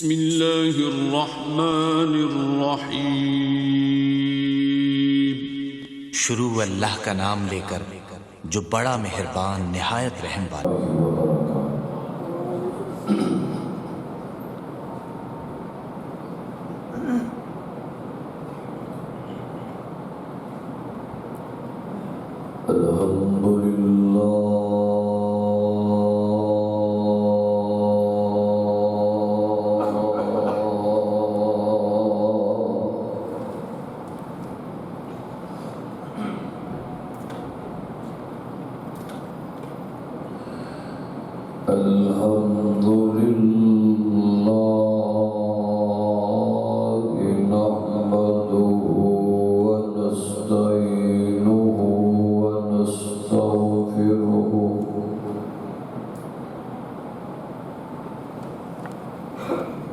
بسم اللہ الرحمن الرحیم۔ شروع اللہ کا نام لے کر جو بڑا مہربان نہایت رحم والا۔ الحمد لله نحمده ونستعينه ونستغفره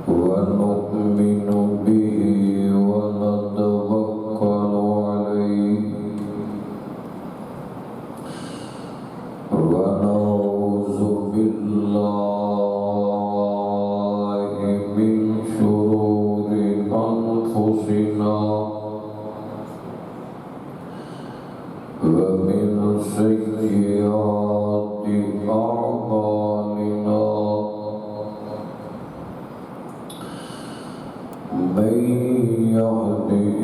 ونؤمن به ونتوكل عليه ونعوذ بالله من شرور أنفسنا ومن سيئات أعمالنا من يهده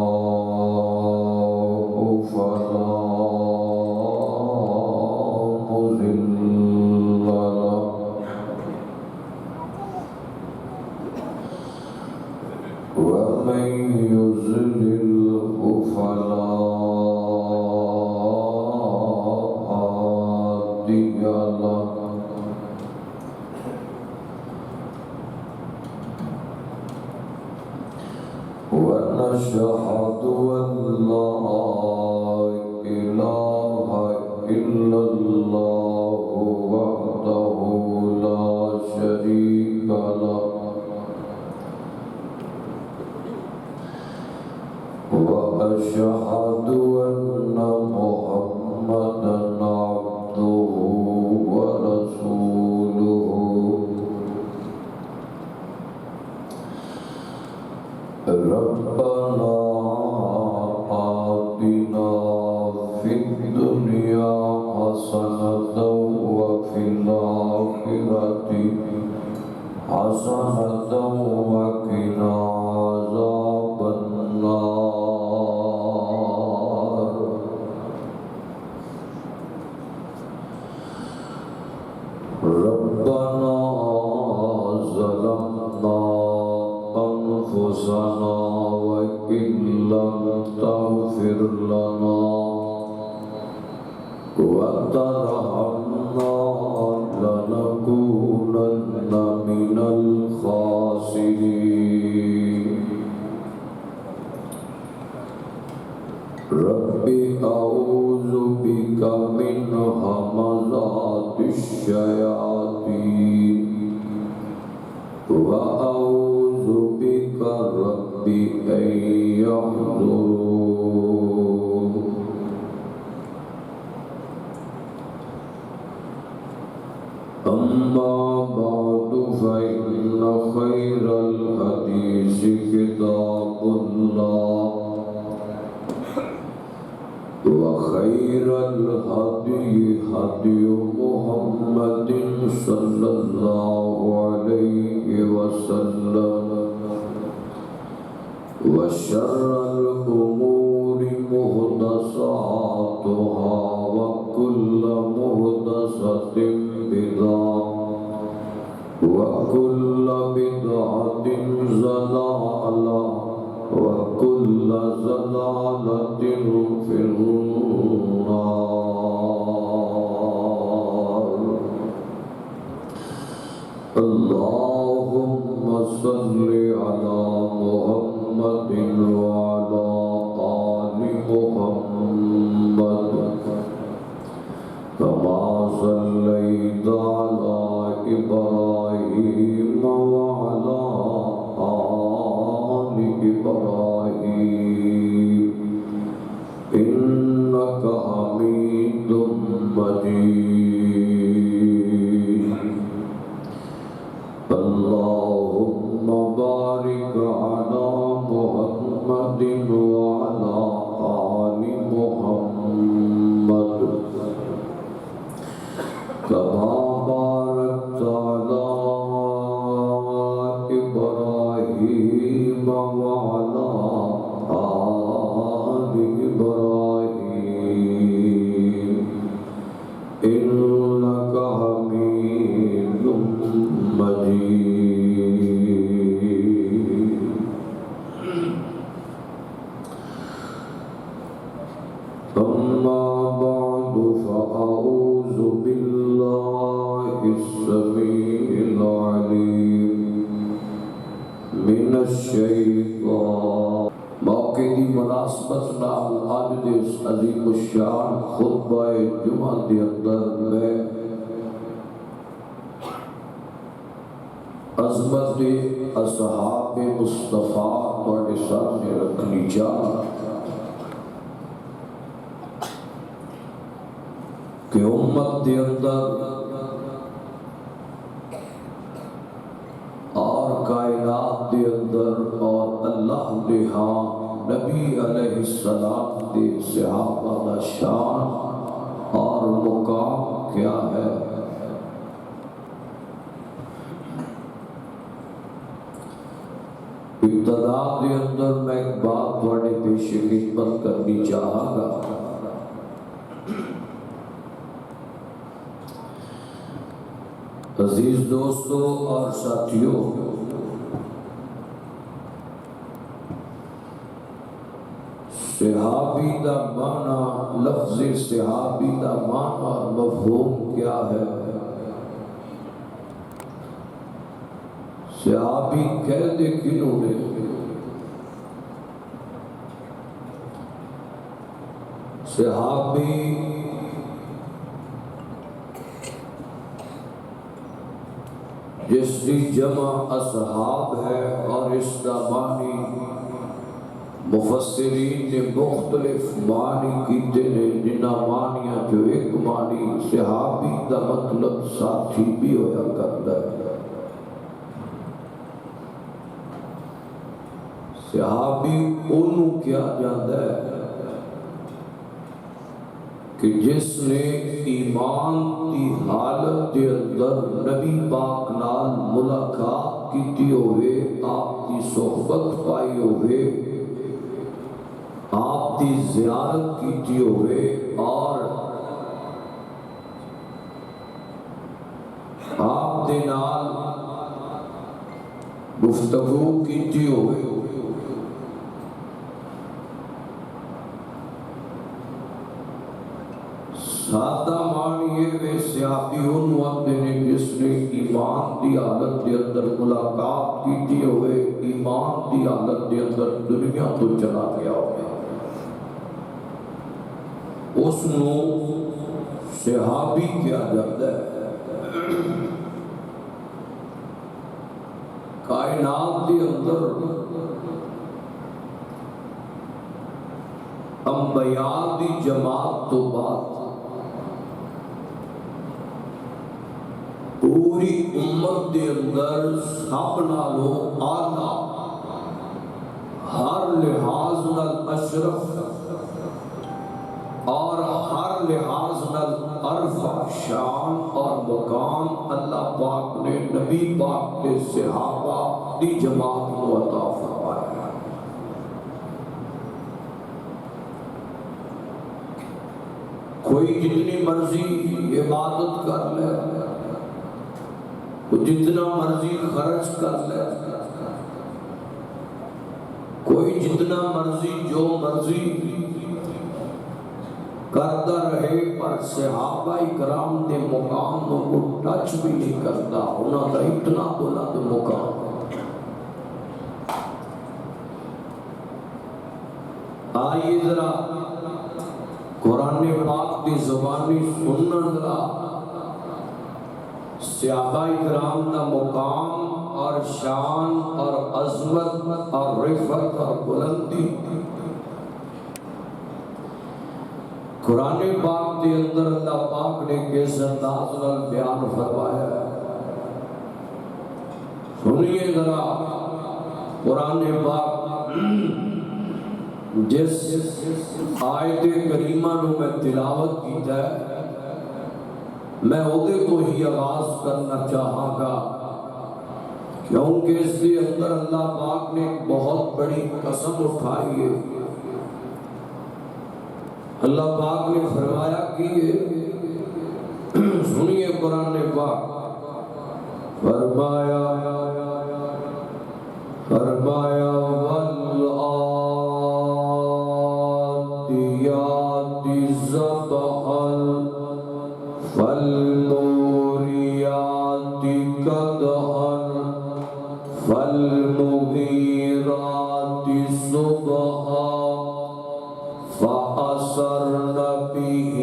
الله فلا مضل له ومن يضلله فلا هادي له ونشهد أن لا إله إلا الله وحده لا شريك له وأشهد أن محمدا عبده ورسوله ربنا آتنا في الدنيا حسنة وفي الآخرة حسنة وقنا عذاب النار ربنا ظلمنا أنفسنا وإن لم تغفر لنا وترحمنا لنكونن من الخاسرين رب أعوذ بك من همزات الشياطين وأعوذ بك رب أن يحضرون أما بعد فإن خير الحديث كتاب الله وخير الهدي هدي محمد صلى الله عليه وسلم وشر الأمور محدثاتها وكل محدثة بدعة وكل بدعة ضلالة وكل ضلالة في النار اللهم صل على محمد وعلى آل محمد كما صليت على إبراهيم وعلى آل إبراهيم إنك حميد مجيد اللهم بارك على محمد وعلى آل محمد كما باركت على إبراهيم وعلى آل إبراهيم إنك حميد مجيد. أما بعد فأعوذ بالله السميع العليم من الشيطان. موقع دی مناسبت نال اج دے عظیم الشان خطبہ جمعہ دے اندر میں عظمت اصحاب مصطفیٰ تواڈے سامنے رکھنی چاہاں کہ امت دے اندر اور کائنات دے اندر اور اللہ دے ہاں نبی علیہ السلام دے صحابہ دا شان اور مقام کیا ہے. ابتدا دے اندر میں ایک بات تواڈے پیش خدمت کرنی چاہاں گا. عزیز دوستو اور ساتھیوں، صحابی دا معنی، لفظ صحابی دا معنی اور مفہوم کیا ہے؟ صحابی کہہ دے کنوں نے؟ صحابی جس کی جمع اصحاب ہے اور اس کا معنی مفسرین نے مختلف معنی کیتے ہیں، جنہ معنیاں جو ایک معنی صحابی کا مطلب ساتھی بھی ہویا کرتا ہے. صحابی انہوں کیا جاتا ہے کہ جس نے ایمان کی حالت کے اندر نبی پاک نال ملاقات کیتی ہوئے، آپ کی صحبت پائی ہوئے، آپ کی زیارت کیتی ہوئے اور آپ دے نال گفتگو کیتی ہوئے. سادہ معنی یہ وے صحابی انہوں آتے ہیں جس نے ایمان دی حالت دے اندر ملاقات کیتی ہوئے، ایمان دی حالت دے اندر دنیا تو چلا گیا ہوئے، اس نو صحابی کیا جاتا ہے. کائنات دے اندر انبیاء دی جماعت تو بعد پوری امت دے اندر سب نالوں اعلیٰ، ہر لحاظ نال اشرف اور ہر لحاظ نال عرفہ شان اور مقام اللہ پاک نے نبی پاک کے صحابہ دی جماعت کو عطا فرمایا. کوئی جتنی مرضی عبادت کر لے، جتنا مرضی خرچ کر لے، کوئی جتنا مرضی جو مرضی کرتا رہے، پر صحابہ کرام دے مقام کو ٹچ بھی نہیں کرتا. انہاں دا اتنا بلند مقام. آئیے ذرا قرآن پاک کی زبانی سنن ذرا صحابہ کرام دا مقام اور شان اور عظمت اور رفعت اور بلندی. قرآن پاک کے اندر اللہ پاک نے کس انداز نال بیان فرمایا ہے. سنیے ذرا قرآن پاک جس آیت کریمہ نو میں تلاوت کیتا ہے میں اودے تو ہی آغاز کرنا چاہاں گا کیونکہ اس کے اندر اللہ پاک نے ایک بہت بڑی قسم اٹھائی ہے۔ اللہ پاک نے فرمایا کہ سنیے قرآن پاک فرمایا والعادیات ضبحا فالموریات قدحا فالمغیرات صبحا فأثرن به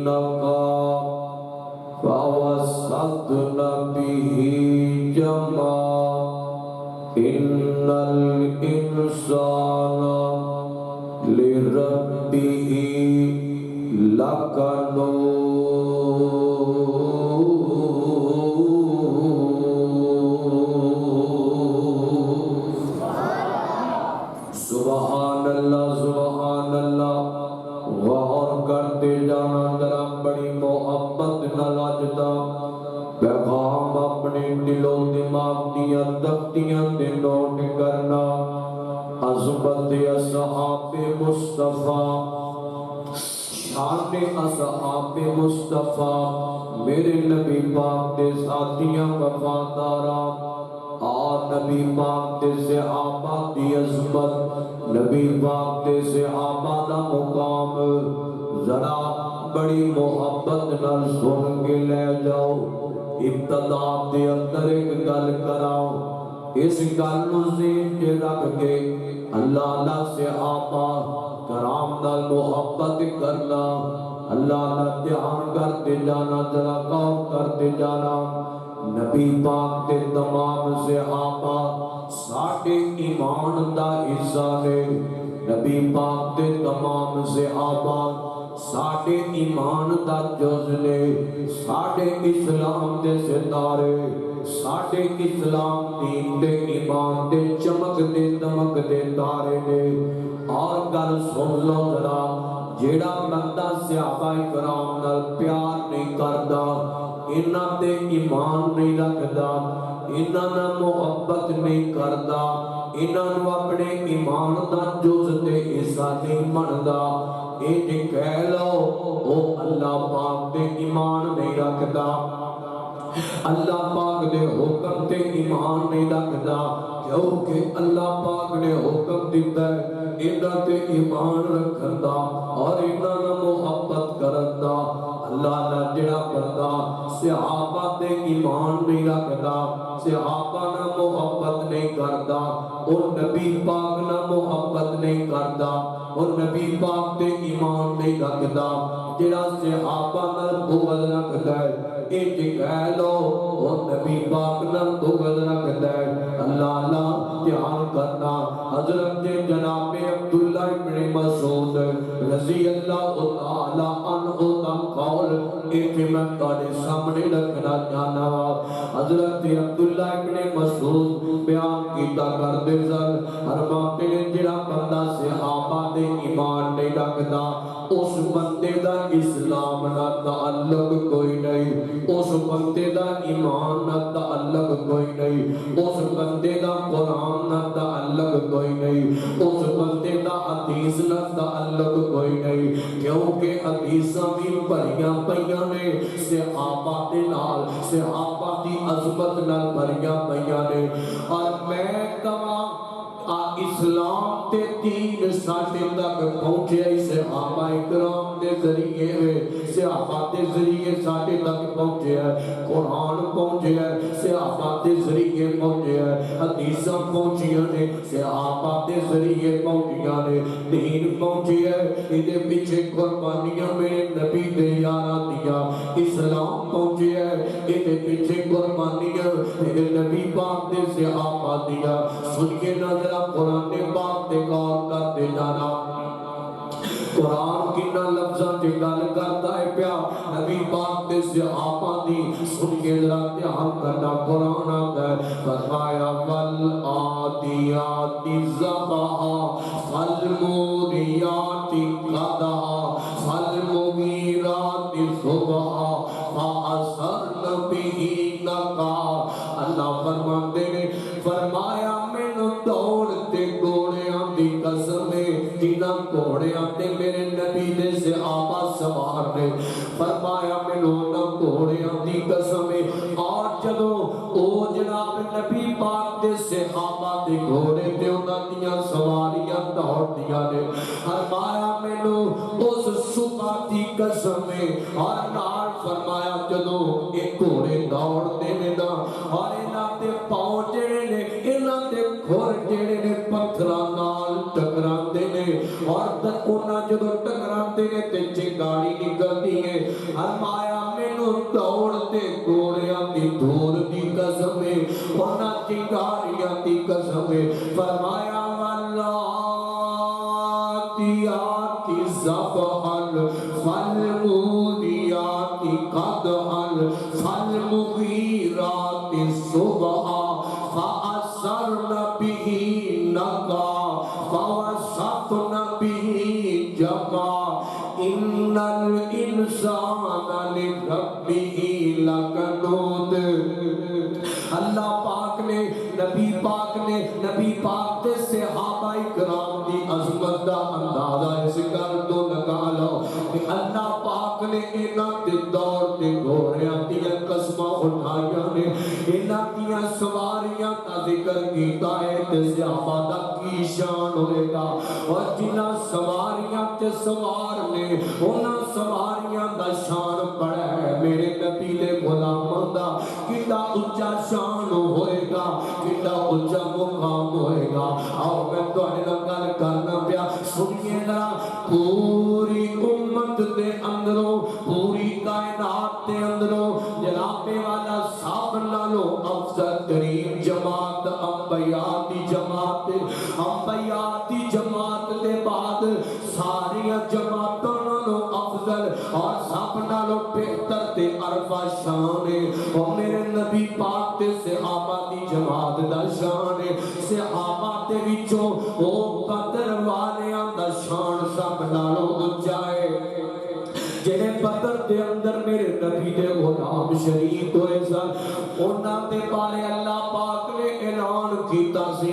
نقعا فوسطن به جمعا إن الإنسان لربه لكنود سبحان اللہ سبحان اللہ غور کرتے جانا ذرا بڑی محبت نہ لاجتا پیغام اپنے دل و دماغ دیا تختیاں دے نوٹ کرنا عظمت اصحاب مصطفیٰ شان اصحاب مصطفیٰ میرے نبی پاک دے ساتھیاں وفادارا اور نبی پاک دے صحابہ دی عظمت نبی پاک دے صحابہ دا مقام ذرا بڑی محبت نال سن کے لے جاؤ ابتدا دے اندر ایک گل کراؤ اس گل نو ذہن وچ رکھ کے اللہ اللہ صحابہ کرام نال محبت کرنا اللہ نال دھیان کرتے جانا ذرا غور کرتے جانا نبی پاک دے تمام صحابہ ساڈے ایمان دا حصہ نے نبی پاک دے تمام صحابہ ساڈے ایمان دا جز نے ساڈے اسلام دے ستارے ساڈے اسلام دین دے ایمان دے چمک دے دمک دے تارے نے اور گل سن لو ذرا جیڑا بندہ صحابہ کرام نال پیار نہیں کردا انہاں تے ایمان نہیں رکھدا انہاں نال محبت نہیں کردا انہاں نو اپنے ایمان دا جز تے حصہ نہیں مندا اے جے کہہ لو او اللہ پاک دے ایمان نہیں رکھدا اللہ پاک نے حکم تے ایمان نہیں رکھدا کیونکہ اللہ پاک نے حکم دیتا ہے انہاں تے ایمان رکھن دا اور انہاں نال محبت کرن دا اللہ دا جڑا بندہ صحابہ تے ایمان نہیں رکھدا صحابہ نال محبت نہیں کردا اور نبی پاک نال محبت نہیں کردا اور نبی پاک تے ایمان نہیں رکھدا جڑا صحابہ نال بغض رکھدا ہے اے جے کہہ لو اور نبی پاک نال بغض رکھدا ہے اللہ اللہ دھیان کرنا حضرت جناب عبداللہ ابن مسعود رضی اللہ تعالی عنہ دا قول ایک میں تہاڈے سامنے رکھنا چاہنا حضرت عبداللہ ابن مسعود بیان کیتا کردے سن فرماتے نے جڑا بندہ صحابہ دے ایمان نہیں رکھدا اس بندے دا اسلام نال تعلق کوئی نہیں اس بندے دا ایمان نال تعلق کوئی نہیں اس بندے دا قرآن نال تعلق کوئی نہیں اس بندے دا حدیث نال تعلق کوئی نہیں کیونکہ حدیثاں بھی بھریاں پیاں نے صحابہ دے نال صحابہ دی عظمت نال بھریاں پیاں نے اور میں کہاں اسلام تے دین ساڈے تک پہنچے صحابہ اکرام دے ذریعے صحابہ دے ذریعے ساڈے تک پہنچے قرآن پہنچے صحابہ دے ذریعے پہنچے حدیثاں پہنچیاں نے صحابہ دے ذریعے پہنچیاں نے دین پہنچے ادھے پیچھے قربانیاں میرے نبی دے یاراں دیاں اسلام پہنچے ادھے پیچھے قربانیاں میرے نبی پاک دے صحابہ دیاں سنیے نظر قرآن پاک دے غور کرتے جانا قرآن کی جنہاں لفظاں تے گل کردا ہے پیا نبی پاک تے صحابہ دی سن کے ذرا دھیان کرنا قرآن آتا ہے فرمایا والعادیات ضبحا فالموریات قدحا فالمغیرات صبحا فأثرن به نقعا اللہ فرماتے نے فرمایا مینوں دوڑتے گھوڑیاں دی قسم ہے جنہاں گھوڑیاں تے میرے نبی دے صحابہ سوار نے فرمایا مینوں نہ گھوڑیاں دی قسم ہے اور جدوں او جناب نبی پاک دے صحابہ دے گھوڑے تے انہاں دیاں سواریاں دوڑ دیاں نے فرمایا مینوں اس صبح دی قسم ہے اور نال فرمایا جدوں ایک گھوڑے دوڑ دے نے نا اور انہاں تے پاؤں جڑے نے انہاں تے کھر جڑے نے پتھراں نال ٹکراندے نے اور انہاں جدوں ٹکراندے نے تے چنگاڑی نکلدی ہے فرمایا مینوں دوڑتے گھوڑیاں دی دھول دی قسم ہے انہاں چنگاریاں دی قسم ہے فرمایا والعادیات ضبحا فالموریات قدحا فالمغیرات صبحا فأثرن به نقعا فوسطن به جمعا ان الانسان لربه لکنود اللہ پاک نے نبی پاک تے صحابہ کرام دی عظمت دا اندازہ اس گل تو لگا لو کہ اللہ پاک نے انہاں تے دور تے گھوڑیاں دیاں قسماں اٹھائیاں نے انہاں دیاں سواریاں دا ذکر کیتا ہے تے صحابہ دا کی شان ہوئے گا اور جنہاں سواریاں تے سوار نے انہاں سواریاں دا شان بڑا ہے میرے نبی دے غلاماں دا کتا اونچا شان ہوئے گا کتا اونچا مقام ہوئے گا اور میں تواڈے نال گل کرنا پیا سنیے ذرا پوری امت دے اندروں پوری کائنات دے اندروں جناب والا سب نالوں افضل ترین جماعت انبیاء دی جماعت دے بعد ساری جماعتوں نالوں افضل اور سب نالوں بہتر تے عرفہ شان ہے اور میرے نبی پاک تے صحابہ دی جماعت دا شان ہے صحابہ دے وچوں او بدر والیاں دا شان سب نالوں اونچا ہے جنہیں بدر دے اندر میرے نبی دے غلام شریک ہوئے سن انہاں دے بارے اللہ پاک نے اعلان کیتا سی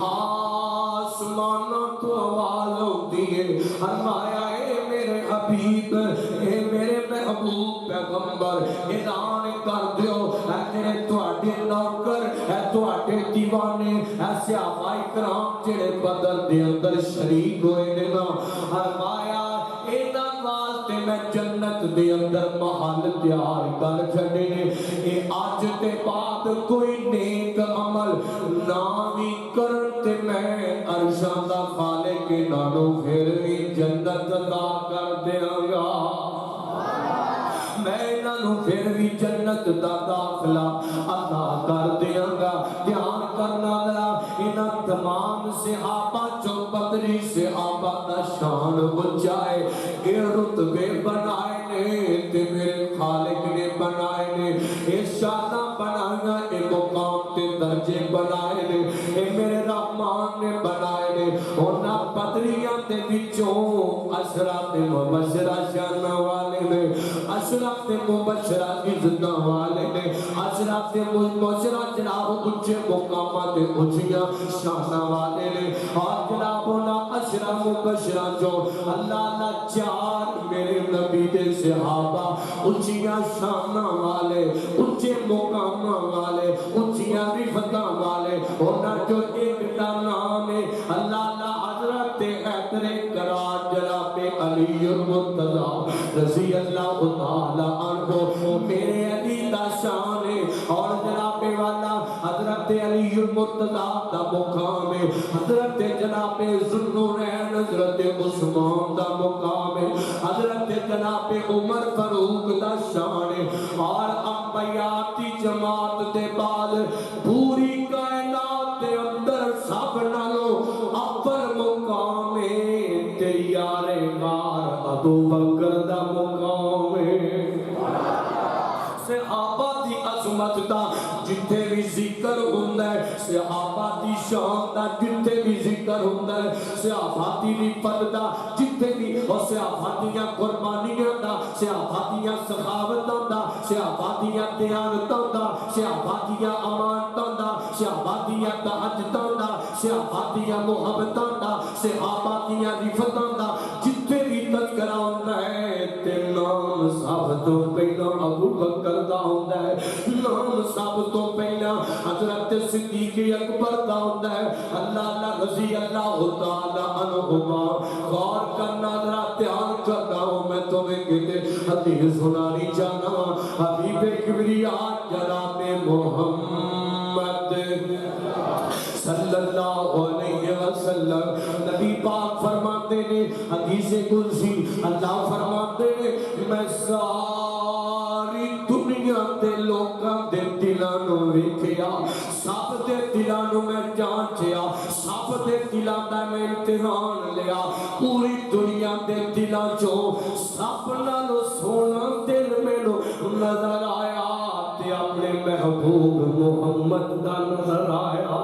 آسماناں تو آواز ہوتی ہے فرمایا اے میرے حبیب اے میرے محبوب پیغمبر اعلان کر دیو اے میرے تواڈے نوکر اے تواڈے دیوانے اے صحابہ کرام جڑے بدر دے اندر شریک ہوئے نے نا فرمایا انہاں واسطے میں جنت دے اندر محل تیار کر چھڈے نے اے اج تے بعد کوئی نیک عمل نہ وی کرن تے میں عرشاں دا خالق نالوں پھر وی جنت عطا کر دیاں گا میں انہوں پھر بھی جنت دا داخلہ عطا کر دیاں گا دھیان کرنا ذرا انہاں تمام صحابہ جو بدری صحابہ دا شان بچائے اے رتبے بنائے نے تے میرے خالق نے بنائے نے اے شانہ بنایا اے مقام تے درجے بنائے نے اے میرے رحمان نے بنائے نے انہاں بدریاں تے وچوں اشرف مبشرہ شانہ والے نے اشرف مبشرہ عزت والے نے اشرف مبشرہ جناب اونچے مقامات اونچیاں شانہ والے نے اور جناب انہاں اشرف مبشرہ جو اللہ نہ چار میرے نبی دے صحابہ اونچیاں شانہ والے اونچے مقام والے اونچیاں رفتاں والے انہاں جو ایک دا نام ہے اللہ نہ حضرت حیدر کرار جناب علی المرتضی رضی اللہ تعالی عنہ میرے علی دا شان ہے اور جناب والا حضرت علی المرتضی دا مقام ہے حضرت جناب ذوالنورین حضرت عثمان دا مقام ہے حضرت جناب عمر فاروق دا شان ہے اور انبیاء دی جماعت دے بعد پوری کائنات دے اندر سب نالوں اول مقام ہے تے یار غار ابو بکر دا مقام ہے صحابہ دی عظمت دا جتھے بھی ذکر ہوندا ہے صحابہ دی شان دا جتھے بھی ذکر ہوندا ہے صحابہ دی رفت دا جتھے بھی اور صحابہ دیاں قربانیاں دا صحابہ دیاں سخاوتاں دا صحابہ دیاں دیانتاں دا صحابہ دیاں امانتاں دا صحابہ دیاں تہجداں دا صحابہ دیاں محبتاں دا صحابہ دیاں رفتاں دا جتھے بھی تذکرہ ہوندا ہے تے نام سب تو پہلا ابو بکر دا ہوندا ہے نام سب تو پہلا حضرت صدیق اکبر دا ہوندا ہے اللہ رضی اللہ تعالی عنہما غور کرنا ذرا دھیان کرنا ہوں میں تمہیں کہتے حدیث سنانی چاہنا حبیب کبریا جناب محمد صلی اللہ علیہ وسلم نبی پاک فرماتے نے حدیث قدسی اللہ فرماتے نے میں ساری دنیا دے لوکاں دے دلاں نو ویکھیا سب دے دلاں نو میں جانچیا سب دے دلاں دا میں امتحان لیا پوری دنیا دے دلاں چوں سب نالوں سونا دل مینوں نظر آیا تے اپنے محبوب محمد دا نظر آیا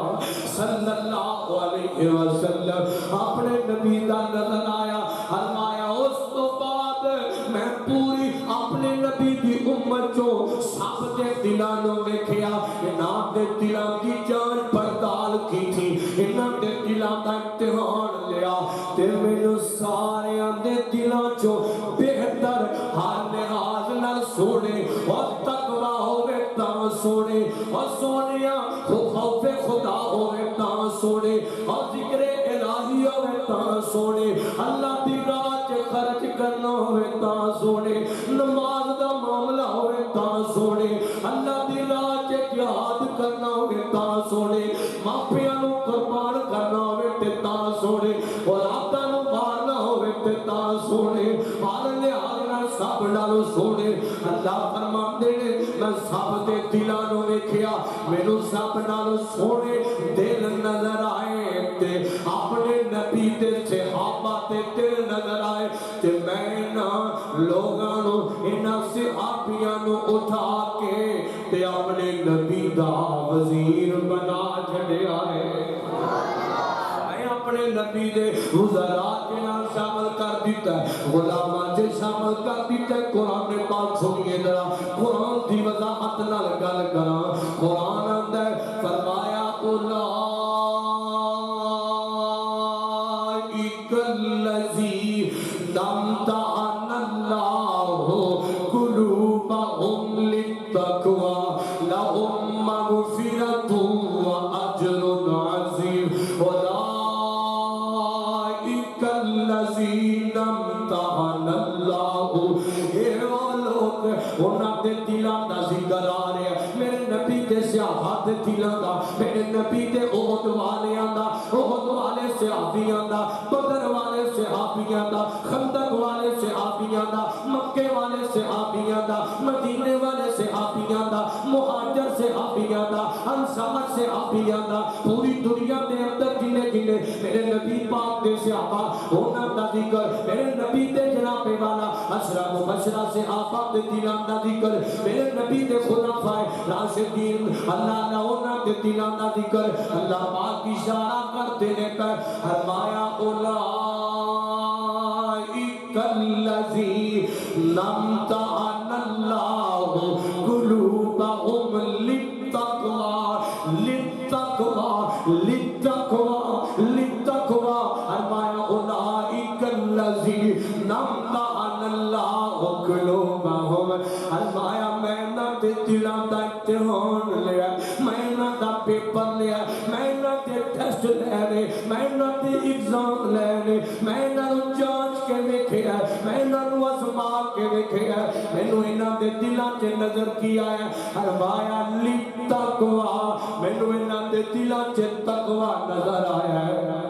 صلی اللہ علیہ وسلم اپنے نبی دا نظر آیا فرمایا اس تو بعد میں پوری اپنے نبی دی امت چوں سب دے دلاں نو ویکھیا انہاں دے دلاں دی جانچ پڑتال کی تھی انہاں دے دلاں دا امتحان لیا تے مینوں ساریاں دے دلاں چوں بہتر ہر لحاظ نال سونے اور تقوی ہوے تاں سونے اور سونیا خوف خدا ہوے تاں سونے اور ذکر الہی ہوے تاں سونے اللہ دی راہ تے خرچ کرنا ہوے تاں سونے نماز دا معاملہ ہوے تاں سونے اللہ دی راہ تے جہاد کرنا ہوے تاں سونے ماپیاں نو قربان کرنا ہوے تے تاں سونے اولاداں نو مارنا ہوے تے تاں سونے ہر لحاظ نال سب نالوں سونے اللہ فرماندے نے میں سب دے دلاں نو ویکھیا مینوں سب نالوں سونے دل نظر آئے تے اپنے نبی تے صحابہ تے دل نظر آئے تے میں نا لوگاں نو انہاں صحابیاں نو اٹھا کے تے اپنے نبی دا وزیر بنا چھڈیا ہے اپنے نبی دے وزراء کے نام شامل کر دیتا ہے غلاماں سے شامل کر دیتا ہے قرآن پاک سنیے ذرا قرآن دی وضاحت نال گل کراں قرآن آندا ہے فرمایا اولئک الذین امتحن اللہ قلوبہم للتقوی لہم مغفرۃ واجر عظیم الذین امتحن اللہ اے وہ لوگ انہاں دے دلاں دا ذکر آ رہا ہے میرے نبی دے صحابہ دے دلاں دا میرے نبی دے احد والیاں دا احد والے صحابیاں دا بدر والے صحابیاں دا خندق والے صحابیاں دا مکے والے صحابیاں دا مدینے والے صحابیاں دا مہاجر صحابیاں دا انصار صحابیاں دا پوری دنیا دے اندر جنے جنے میرے نبی پاک دے صحابہ انہاں دا ذکر میرے نبی دے جناب والا عشرہ مبشرہ صحابہ دے دلاں دا ذکر میرے نبی دے خلفائے راشدین اللہ نے انہاں دے دلاں دا ذکر اللہ پاک اشارہ کرتے نے پر فرمایا اولئک الذین امتحن اللہ قلوبہم للتقوی للتقوی للتقوی للتقوی فرمایا اولئک الذین امتحن اللہ قلوبہم فرمایا میں نہ تے دلاں دا امتحان لیا میں نہ دا پیپر لیا میں نہ تے ٹیسٹ لینے میں نہ تے ایگزام لینے میں نہ جانچ کے ویکھیا میں نہ آزما کے ویکھیا مینوں انہاں دے دلاں تے نظر کیا ہے فرمایا للتقوی مینوں انہاں دے دلاں تے تقوی نظر آیا ہے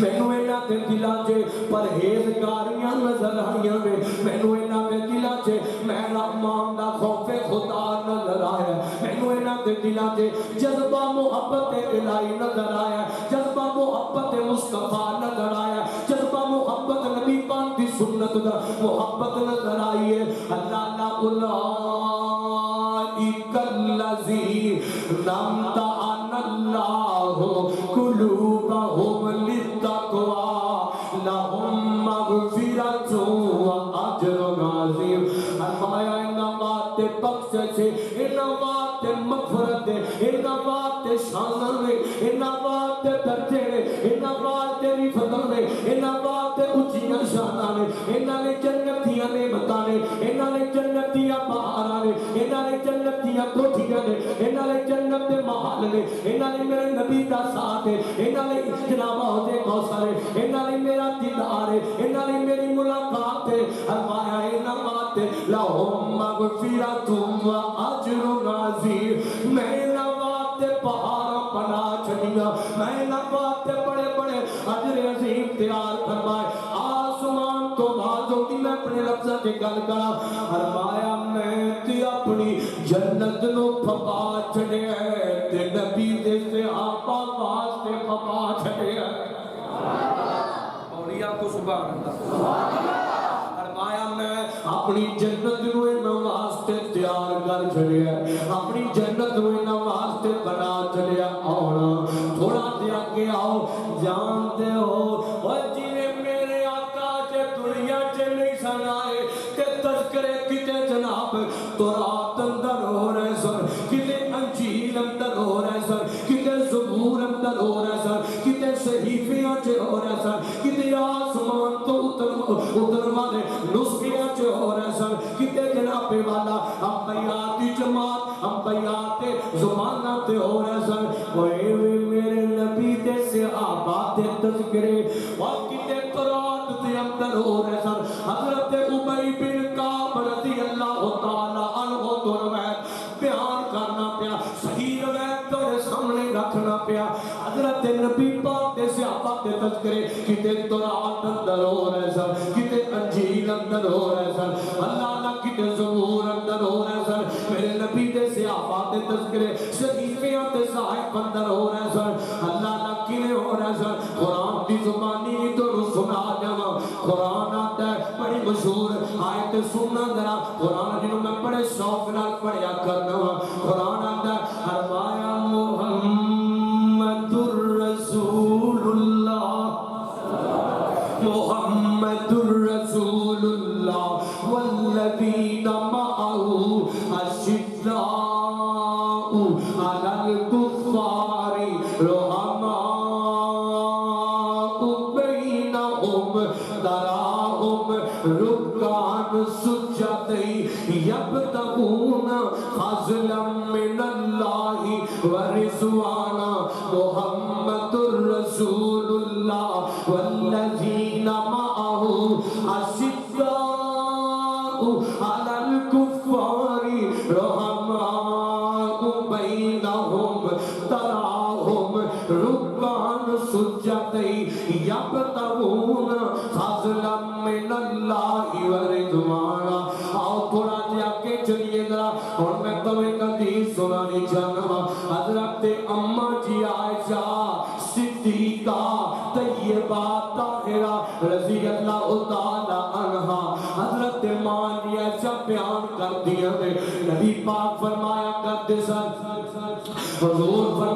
مینوں انہاں دے دلاں چ پرہیزگاریاں نظر آئیاں نے مینوں انہاں دے دلاں چ میں رحمان دا خوف خدا نظر آیا مینوں انہاں دے دلاں چ جذبہ محبت الہی نظر آیا جذبہ محبت مصطفیٰ نظر آیا جذبہ محبت نبی پاک دی سنت دا محبت نظر آئی ہے اللہ لا اولئک الذین امتحن اللہ قلوبہم للتقوی لہم مغفرۃ واجر عظیم فرمایا ان بات بخشش ان بات مغفرت ان بات شان ان بات درجے ان بات رفعت ان بات اونچیاں شاناں انہاں نے جنتیاں نعمتاں نے انہاں نے جنتیاں بہاراں نے انہاں نے جنتیاں کوٹھیاں نے انہاں نے جنت دے محل نے انہاں نے میرے نبی دا ساتھ ہے انہاں نے جناب حوض کوثر ہے انہاں نے میرا دیدار ہے انہاں نے میری ملاقات ہے فرمایا انہاں بات لہم مغفرۃ واجر عظیم میں نہ بات پہاڑ بنا چھڑیاں میں نہ بات بڑے بڑے اجر عظیم تیار فرمائے آسمان تو باز ہوتی میں اپنے لفظہ کے گل کرا فرمایا میں تی اپنی جنت نو پھپا چھڑے ہیں تے نبی دے سے آپا واسطے پھپا چھڑے ہیں اولیاء کو سبحان اللہ فرمایا میں اپنی جنت نو واسطے تیار کر چھڑیا اپنی جنت نو واسطے بنا چھڑیا آنا تھوڑا دیا کے آؤ جانتے ہو اور جنہیں میرے آقا سے دنیا سے نہیں سنائے کہ تذکرے کتے جناب تورات اندر ہو رہے سن کتے انجیل اندر ہو رہے سن کتے زبور اندر ہو رہے سن کتے صحیفیاں سے ہو رہے سن کتے آسمان تو اتر والے نسخیاں سے ہو رہے سن کتے جناب والا انبیاتی جماعت انبیاتی زمانات ہو رہے سن وہی میرے نبی دے سے آباد تذکرے اور کتے قرآن دے اندر ہو رہے سن حضرت ابی بن کعب رضی اللہ تعالی عنہ تو روایت بیان کرنا پیا صحیح روایت تیرے سامنے رکھنا پیا حضرت نبی پاک دے سے آباد تذکرے کتے قرآن اندر ہو رہے سن کتے انجیل اندر ہو رہے سن اللہ نہ کتے زبور اندر ہو رہے سن میرے نبی دے سے آباد تذکرے صحیفیاں تے صحائف اندر ہو رہے سن اللہ نہ کنے ہو رہے سن قرآن دی زبانی تو سنا جانا قرآن آتا ہے بڑی مشہور آیت سننا ذرا قرآن جنہوں میں بڑے شوق نال پڑھیا کرنا قرآن آتا ہے فرمایا محمد الرسول اللہ محمد الرسول اللہ والذین معه اشداء علی الکفار رحماء بینہم تراہم رکعا سجدا یبتغون فضلا من اللہ ورضوانا محمد الرسول اللہ والذین معه اشداء علی الکفار رحماء بینہم تراہم رکعا سجدا یبتغون فضلا من اللہ ورضوانا آؤ تھوڑا جا کے چلیے ذرا اور میں تمہیں حدیث سنانی چاہنا حضرت اماں جی عائشہ صدیقہ طیبہ طاہرہ رضی اللہ تعالی عنہا حضرت ماں جی عائشہ بیان کر دیا میں نبی پاک فرمایا کرتے سن حضور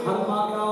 فرمایا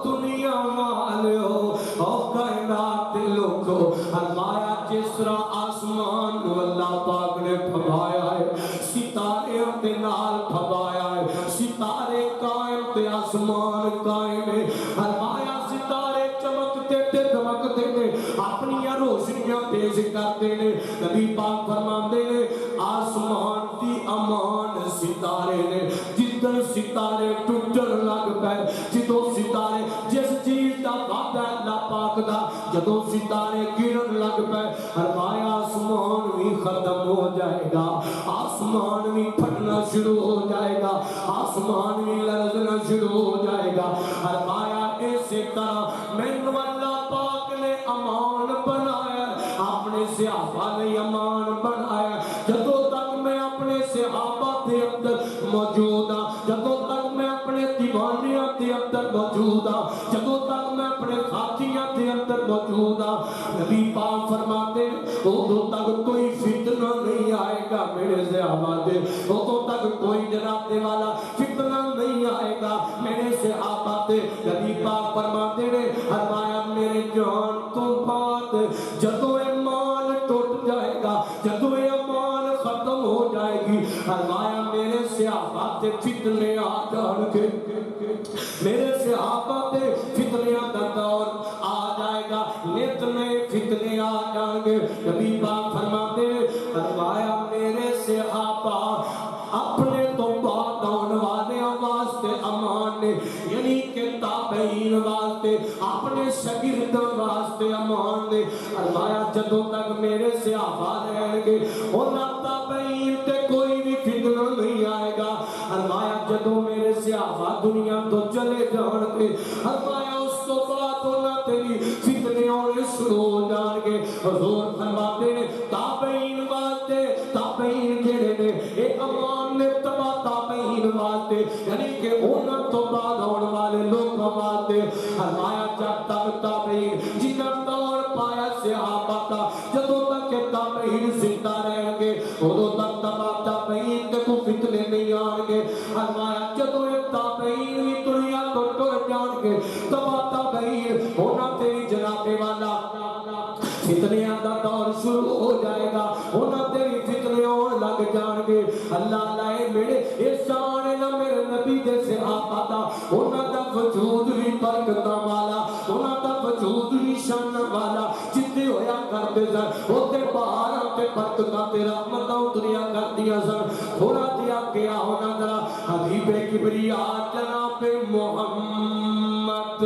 دنیا والے ہو او کائنات لوگو فرمایا جس طرح آسمان کو اللہ پاک نے پھبایا ہے ستارے اپنے نال پھبایا ہے ستارے قائم تے آسمان قائم ہے فرمایا ستارے چمکتے تے دمکتے نے اپنی روشنیاں پیش کرتے نے نبی پاک فرماندے نے آسمان دی امان ستارے نے جدن ستارے ٹوٹن لگ پے جدو ستارے جس چیز دا وعدہ اللہ پاک دا جدو ستارے گرن لگ پے فرمایا آسمان بھی ختم ہو جائے گا آسمان بھی پھٹنا شروع ہو جائے گا آسمان بھی لرزنا شروع ہو جائے گا فرمایا اسی طرح میں اللہ پاک نے امان بنایا اپنے صحابہ نے امان بنایا جدو تک میں اپنے صحابہ کے اندر موجود ہوں جدو تک میں اپنے دیوانیاں دے اندر موجود ہاں، جدوں تک میں اپنے ساتھیاں دے اندر موجود ہاں، نبی پاک فرماتے ادوں تک کوئی فتنہ نہیں آئے گا میرے صحابہ دے، ادوں تک کوئی جناب والا فتنہ نہیں آئے گا میرے صحابہ دے۔ نبی پاک فرماتے نے فرمایا میرے جان تو بعد جدوں ایمان ٹوٹ جائے گا، جدوں ایمان ختم ہو جائے گی، فرمایا میرے صحابہ تے فتنے آ جان گے، میرے صحابہ تے فتنیاں دا دور آ جائے گا، نت نئے فتنے آ جائیں گے۔ نبی پاک فرماتے فرمایا میرے صحابہ اپنے تو بعد آنے والے واسطے امان نے، یعنی کہ تابعین واسطے اپنے شاگرد واسطے امان نے۔ فرمایا جدوں تک میرے صحابہ رہیں گے انہاں تابعین تے کوئی بھی فتنہ نہیں آئے گا۔ فرمایا جدوں میرے صحابہ دنیا تو چلے جان گے، فرمایا اس تو بعد انہاں تے بھی فتنے ہونے شروع ہو جان گے۔ حضور فرماتے نے تابعین واسطے، تابعین جڑے نے اے امان نے تبا تابعین واسطے، یعنی کہ انہاں تو بعد آنے والے لوگوں واسطے۔ فرمایا جب تک تابعین جنہاں دور پایا صحابہ کا، جدوں تک کہ تابعین زندہ رہیں گے ادوں تک تبا تابعین تے کو فتنے نہیں آن گے۔ فرمایا جدوں یہ تابعین بھی دنیا تو ٹر جان گے تبا تابعین انہاں تے جناب والا فتنیاں دا دور شروع ہو جائے گا، انہاں تے بھی فتنے ہون لگ جان گے۔ اللہ لائے میرے احسان ہے نا میرے نبی دے صحابہ دا، انہاں دا وجود بھی برکتاں والا، انہاں دا وجود بھی شان والا، جتنے ہویا کرتے سن اوتے بہاراں تے برکتاں تے رحمتاں اتریا کردیاں سن۔ تھوڑا دیا کیا ہونا ذرا حبیب کبریا جناب محمد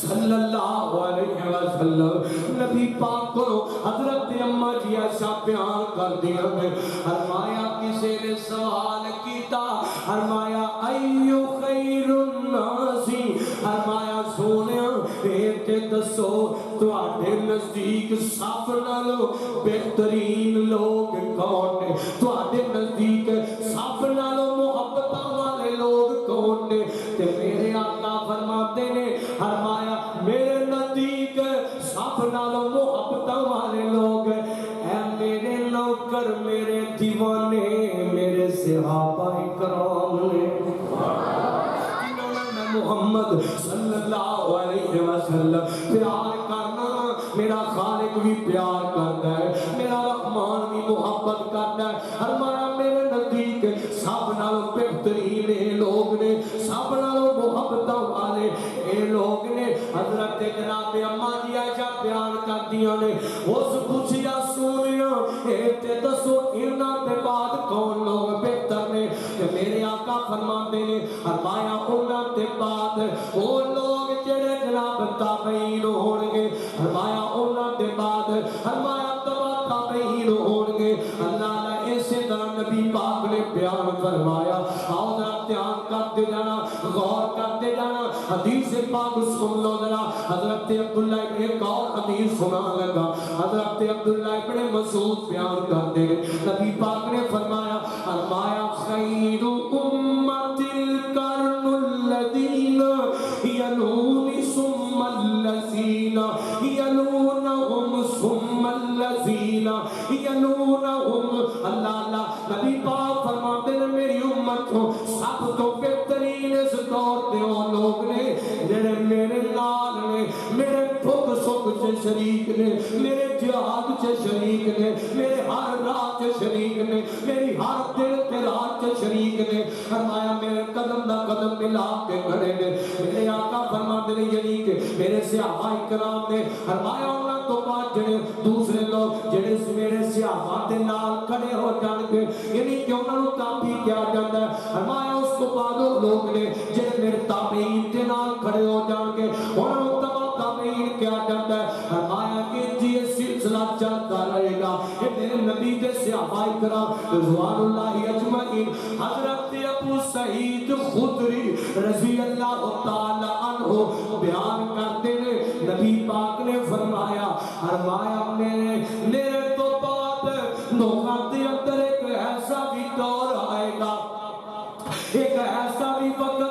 صلی اللہ علیہ وسلم نبی پاک کو حضرت اماں جی ایسا بیان کر دیا میں۔ فرمایا کسی نے سوال کیتا، فرمایا ایو خیر الناس، فرمایا سونیا تے دسو تواڈے نزدیک سب نالوں بہترین لوگ کون نے، تواڈے نزدیک سب نالوں محبتاں والے لوگ کون نے؟ تے میرے آقا فرماتے نے فرمایا میرے نزدیک سب نالوں محبتاں والے لوگ اے میرے نوکر، میرے دیوانے، میرے صحابہ کرام نے، محمد صلی اللہ علیہ وسلم پیار کرنا۔ میرا خالق بھی پیار کرتا ہے، میرا رحمان بھی محبت کرتا ہے۔ فرمایا میرے نزدیک سب نالوں بہترین اے لوگ نے، سب نالوں محبت والے اے لوگ نے۔ حضرت جناب اماں جی عائشہ بیان کردیاں نے، اس پوچھیا سونیا اے تے دسو انہاں دے بعد کون لوگ بہتر نے؟ تے میرے آقا فرماتے نے فرمایا انہاں دے بعد وہ لوگ جڑے جناب تابعین ہون گے، فرمایا انہاں دے بعد فرمایا تبا تابعین ہون گے۔ اللہ نے اسی طرح نبی پاک نے بیان فرمایا، آؤ ذرا دھیان کرتے جانا، غور کرتے جانا، حدیث پاک سن لو ذرا۔ حضرت عبداللہ ابن ایک اور حدیث سنا لگا، حضرت عبداللہ ابن مسعود بیان کرتے ہیں، نبی پاک نے فرمایا فرمایا خیر امت القرن الذین یلون ثم الذین یلونہم ثم الذین یلونہم۔ اللہ نبی پاک فرماتے ہیں میری امت کو سب تو بہترین اس دور دے وہ لوگ نے جنہیں میرے نال نے، میرے دکھ سکھ سے شریک نے، میرے جہاد سے شریک نے، میرے ہر رات سے شریک نے، میری ہر دل کے رات سے شریک نے۔ فرمایا میرے قدم دا قدم ملا کے کھڑے نے۔ میرے آقا فرماتے ہیں یعنی کہ میرے صحابہ کرام نے فرمایا انہاں تو بعد جڑے دوسرے لوگ جڑے میرے صحابہ دے نال کھڑے ہو جان گے، یعنی کہ انہاں نوں تابعی کیا جاتا ہے۔ فرمایا اس کو بعد وہ لوگ نے جڑے میرے تابعین دے نال کھڑے ہو جان گے انہاں نوں تابعین کیا جاتا ہے۔ فرمایا کہ یہ سلسلہ چلتا رہے گا۔ یہ میرے نبی دے صحابہ کرام رضوان اللہ اجمعین حضرت ابو سعید خدری رضی اللہ تعالی عنہ بیان کرتے ہیں، نبی پاک نے فرمایا میرے تو بعد لوگوں کے اندر ایک ایسا بھی دور آئے گا، ایک ایسا بھی وقت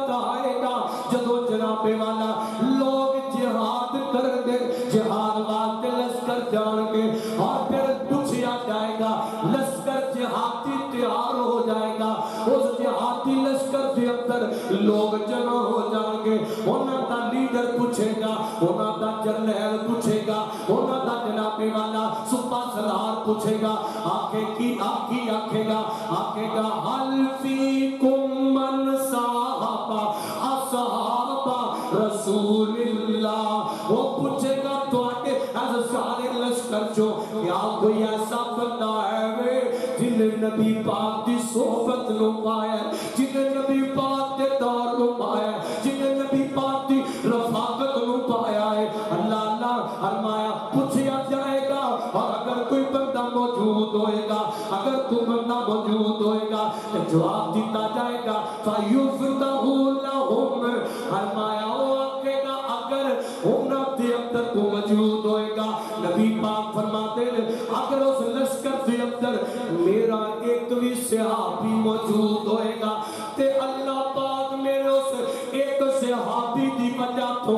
جناب والا لوگ جہاد کر گے جہاد واسطے لشکر جان گے اور پھر پوچھا جائے گا لشکر جہادی تیار ہو جائے گا اس جہادی لشکر کے اندر لوگ جمع ہو جائیں گے انہاں دا لیڈر پوچھے گا انہاں دا جرنیل پوچھے گا انہاں دا جناب والا صوبہ سالار پوچھے گا آکھے کی آکھے گا حل فیکم من صحابہ اصحابہ رسول اللہ وہ پوچھے گا تو آگے ایسا سارے لشکر جو کیا کوئی ایسا بندہ ہے جن نے نبی پاک دی صحبت نو پایا جن نے نبی پاک دے دور نو پایا جن نے نبی پاک دی رفاقت نو پایا ہے اللہ اللہ فرمایا پوچھا جائے گا اور اگر کوئی بندہ موجود ہوئے گا اگر کوئی بندہ موجود ہوئے گا تو جواب دیتا جائے گا فَيُفْتَحُ لَهُمْ فرمایا وہ آکے گا اگر انہاں دے اندر کو موجود ہوئے گا نبی پاک فرماتے ہیں اگر اس لشکر دے اندر میرا ایک بھی صحابی موجود ہوئے گا تے اللہ پاک میرے اس ایک صحابی دی وجہ تو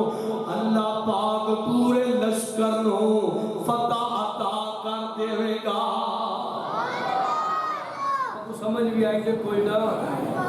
اللہ پاک پورے لشکر نو فتح عطا کر دے گا سمجھ بھی آئی کہ کوئی نہ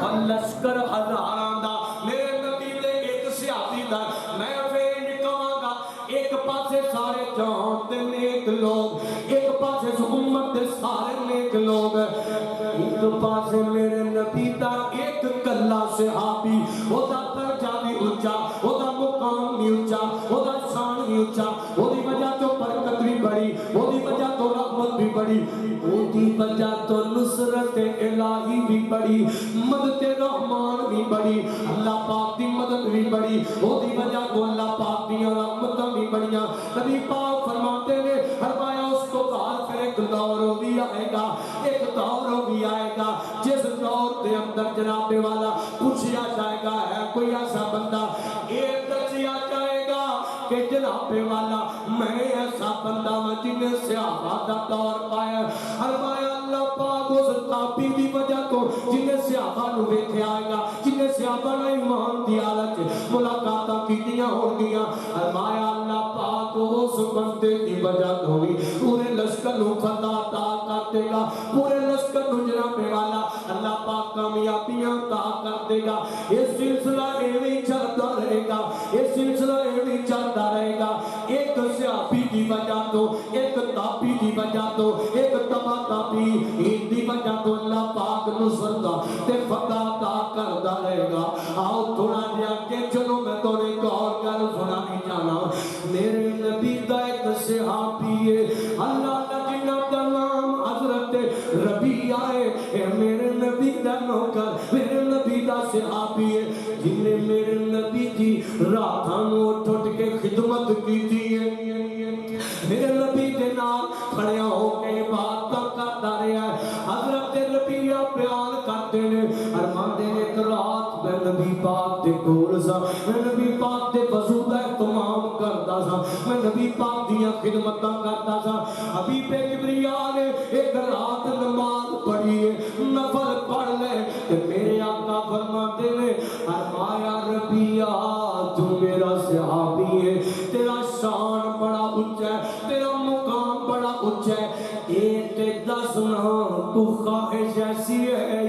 اور لشکر ہزاراں دا میرے نبی دے ایک صحابی دا میں پھر نکواں گا ایک پاسے سارے جہان دے نیک لوگ ایک پاسے امت دے سارے نیک لوگ ایک پاسے میرے نبی دا ایک کلا صحابی وہ دا درجہ بھی اونچا وہ دا مقام بھی اونچا وہ دا شان بھی اونچا وہ دی وجہ تو برکت بھی بڑی وہ دی وجہ تو رحمت بھی بڑی وہ دی وجہ تو نصرت الہی بھی بڑی مدد رحمان بھی بڑی اللہ پاک دی مدد بھی بڑی وہ دی وجہ تو اللہ پاک دی رحمتاں بھی بڑیاں نبی پاک فرماتے ہیں فرمایا اس کو بعد پھر ایک دور بھی آئے گا ایک دور بھی آئے گا جس دور دے اندر جناب والا پوچھا جائے گا ہے کوئی ایسا بندہ ایک دسیا جائے گا کہ جناب والا میں ایسا بندہ ہوں جنہیں صحابہ دا دور پایا فرمایا اللہ پاک اس تابی دی وجہ تو جنہیں صحابہ نو ویکھے آئے گا جنہیں صحابہ نے ایمان دی حالت ملاقاتاں کیتیاں ہونگیاں فرمایا اللہ پاک اس بندے دی وجہ تو بھی پورے لشکر نو فتح عطا کر دے گا پورے لشکر نو جناب والا اللہ پاک کامیابیاں عطا کر دے گا یہ سلسلہ ایویں چلتا رہے گا یہ سلسلہ ایویں چلتا رہے گا ایک صحابی دی وجہ تو ایک تابی دی وجہ تو ایک تبا تابی ایک دی وجہ تو اللہ پاک نصرت تے فتح عطا کردا رہے گا آؤ تھوڑا جہا کہ چلو میں تو نے غور کر سنانی جانا میرے نبی دا ایک صحابی ہے اللہ کا جناب دا نام حضرت ربیعہ ہے اے میرے نبی دا نوکر میرے نبی دا صحابی ہے جن نے میرے نبی دی راتاں نو اٹھ کے خدمت کی تھی میرے نبی دے نال کھڑیا ہو کے باتاں کرتا رہا ہے حضرت ربیعہ بیان کرتے ہیں فرماتے ہیں ایک رات میں نبی پاک دے کول سا میں نبی پاک دے وضو دا اہتمام کرتا سا میں نبی پاک دیاں خدمتاں کرتا سا حبیب کبریا نے ایک رات نماز پڑھی ہے نفل پڑھ لے کہ میرے آقا فرماتے ہیں فرمایا ربیعہ تو میرا صحابی ہے تیرا شان بڑا اونچا ہے تیرا مقام بڑا اونچا ہے ایک دسنا تو خواہش ایسی ہے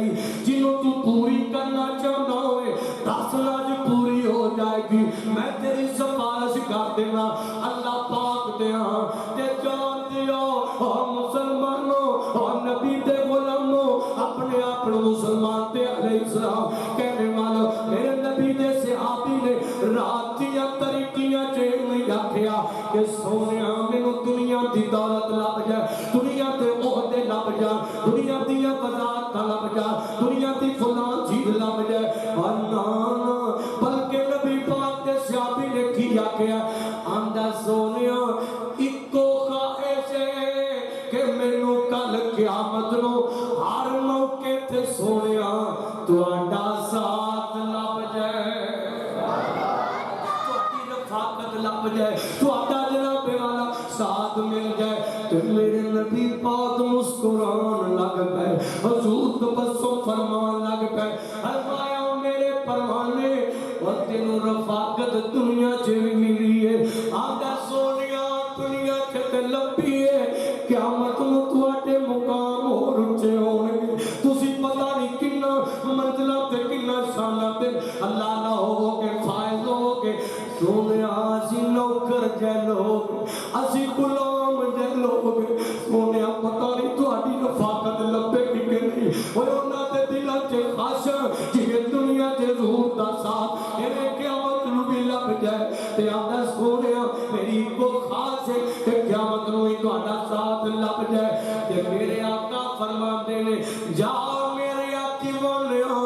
جنہوں تو پوری کرنا چاہنا ہوئے دسنا جو پوری ہو جائے گی میں تیری سفارش کر دینا اللہ پاک دے ہاں تے جان دیو اور مسلمانوں اور نبی دے غلاموں اپنے اپنے مسلمان تے علیہ السلام کہنے والوں میرے نبی دے صحابی نے راتیاں طریقیاں چیل نہیں آکھیا کہ سونیا میں دنیا دی دولت لب جائے دنیا تے عہدے لب جائے دنیا دیا وزارت لب جائے دنیا دی فلان چیز لب جائے اور نانا بلکہ نبی پاک دے صحابی نے کیا کیا آندہ سونیا اکو خواہش ہے کہ مینوں کل قیامت نو ہر موقع تے سونیا تو آنڈا ساتھ لب جائے لب جائے تو آتا جناب والا ساتھ مل جائے تو میرے نبی پاک مسکران لگ پائے حضور تو بسوں فرمان لگ پائے فرمایا میرے پروانے اور تینوں رفاقت دنیا چ بھی ملی ہے آندا سونیا دنیا چ تے لبھی ہے قیامت نو تواڈے مقام ہور اونچے ہون گے تسی پتہ نہیں کنا منزلاں تے کنا شاناں تے اللہ نہ ہوو گے فائز ہو گے سونیا اسی نوکر جے لوگ اسی غلام جے لوگ سونیا پتہ نہیں تواڈی رفاقت لبے گی کہ نہیں اوے انہاں دے دلاں چ خواہشاں جے دنیا تے ظہور دا ساتھ ایویں قیامت نو بھی لب جائے تے آندا سونیا میری کو خاص ہے کہ قیامت نو ہی تہاڈا ساتھ لب جائے تے میرے آقا فرماندے نے جاؤ میرے آقی بولیا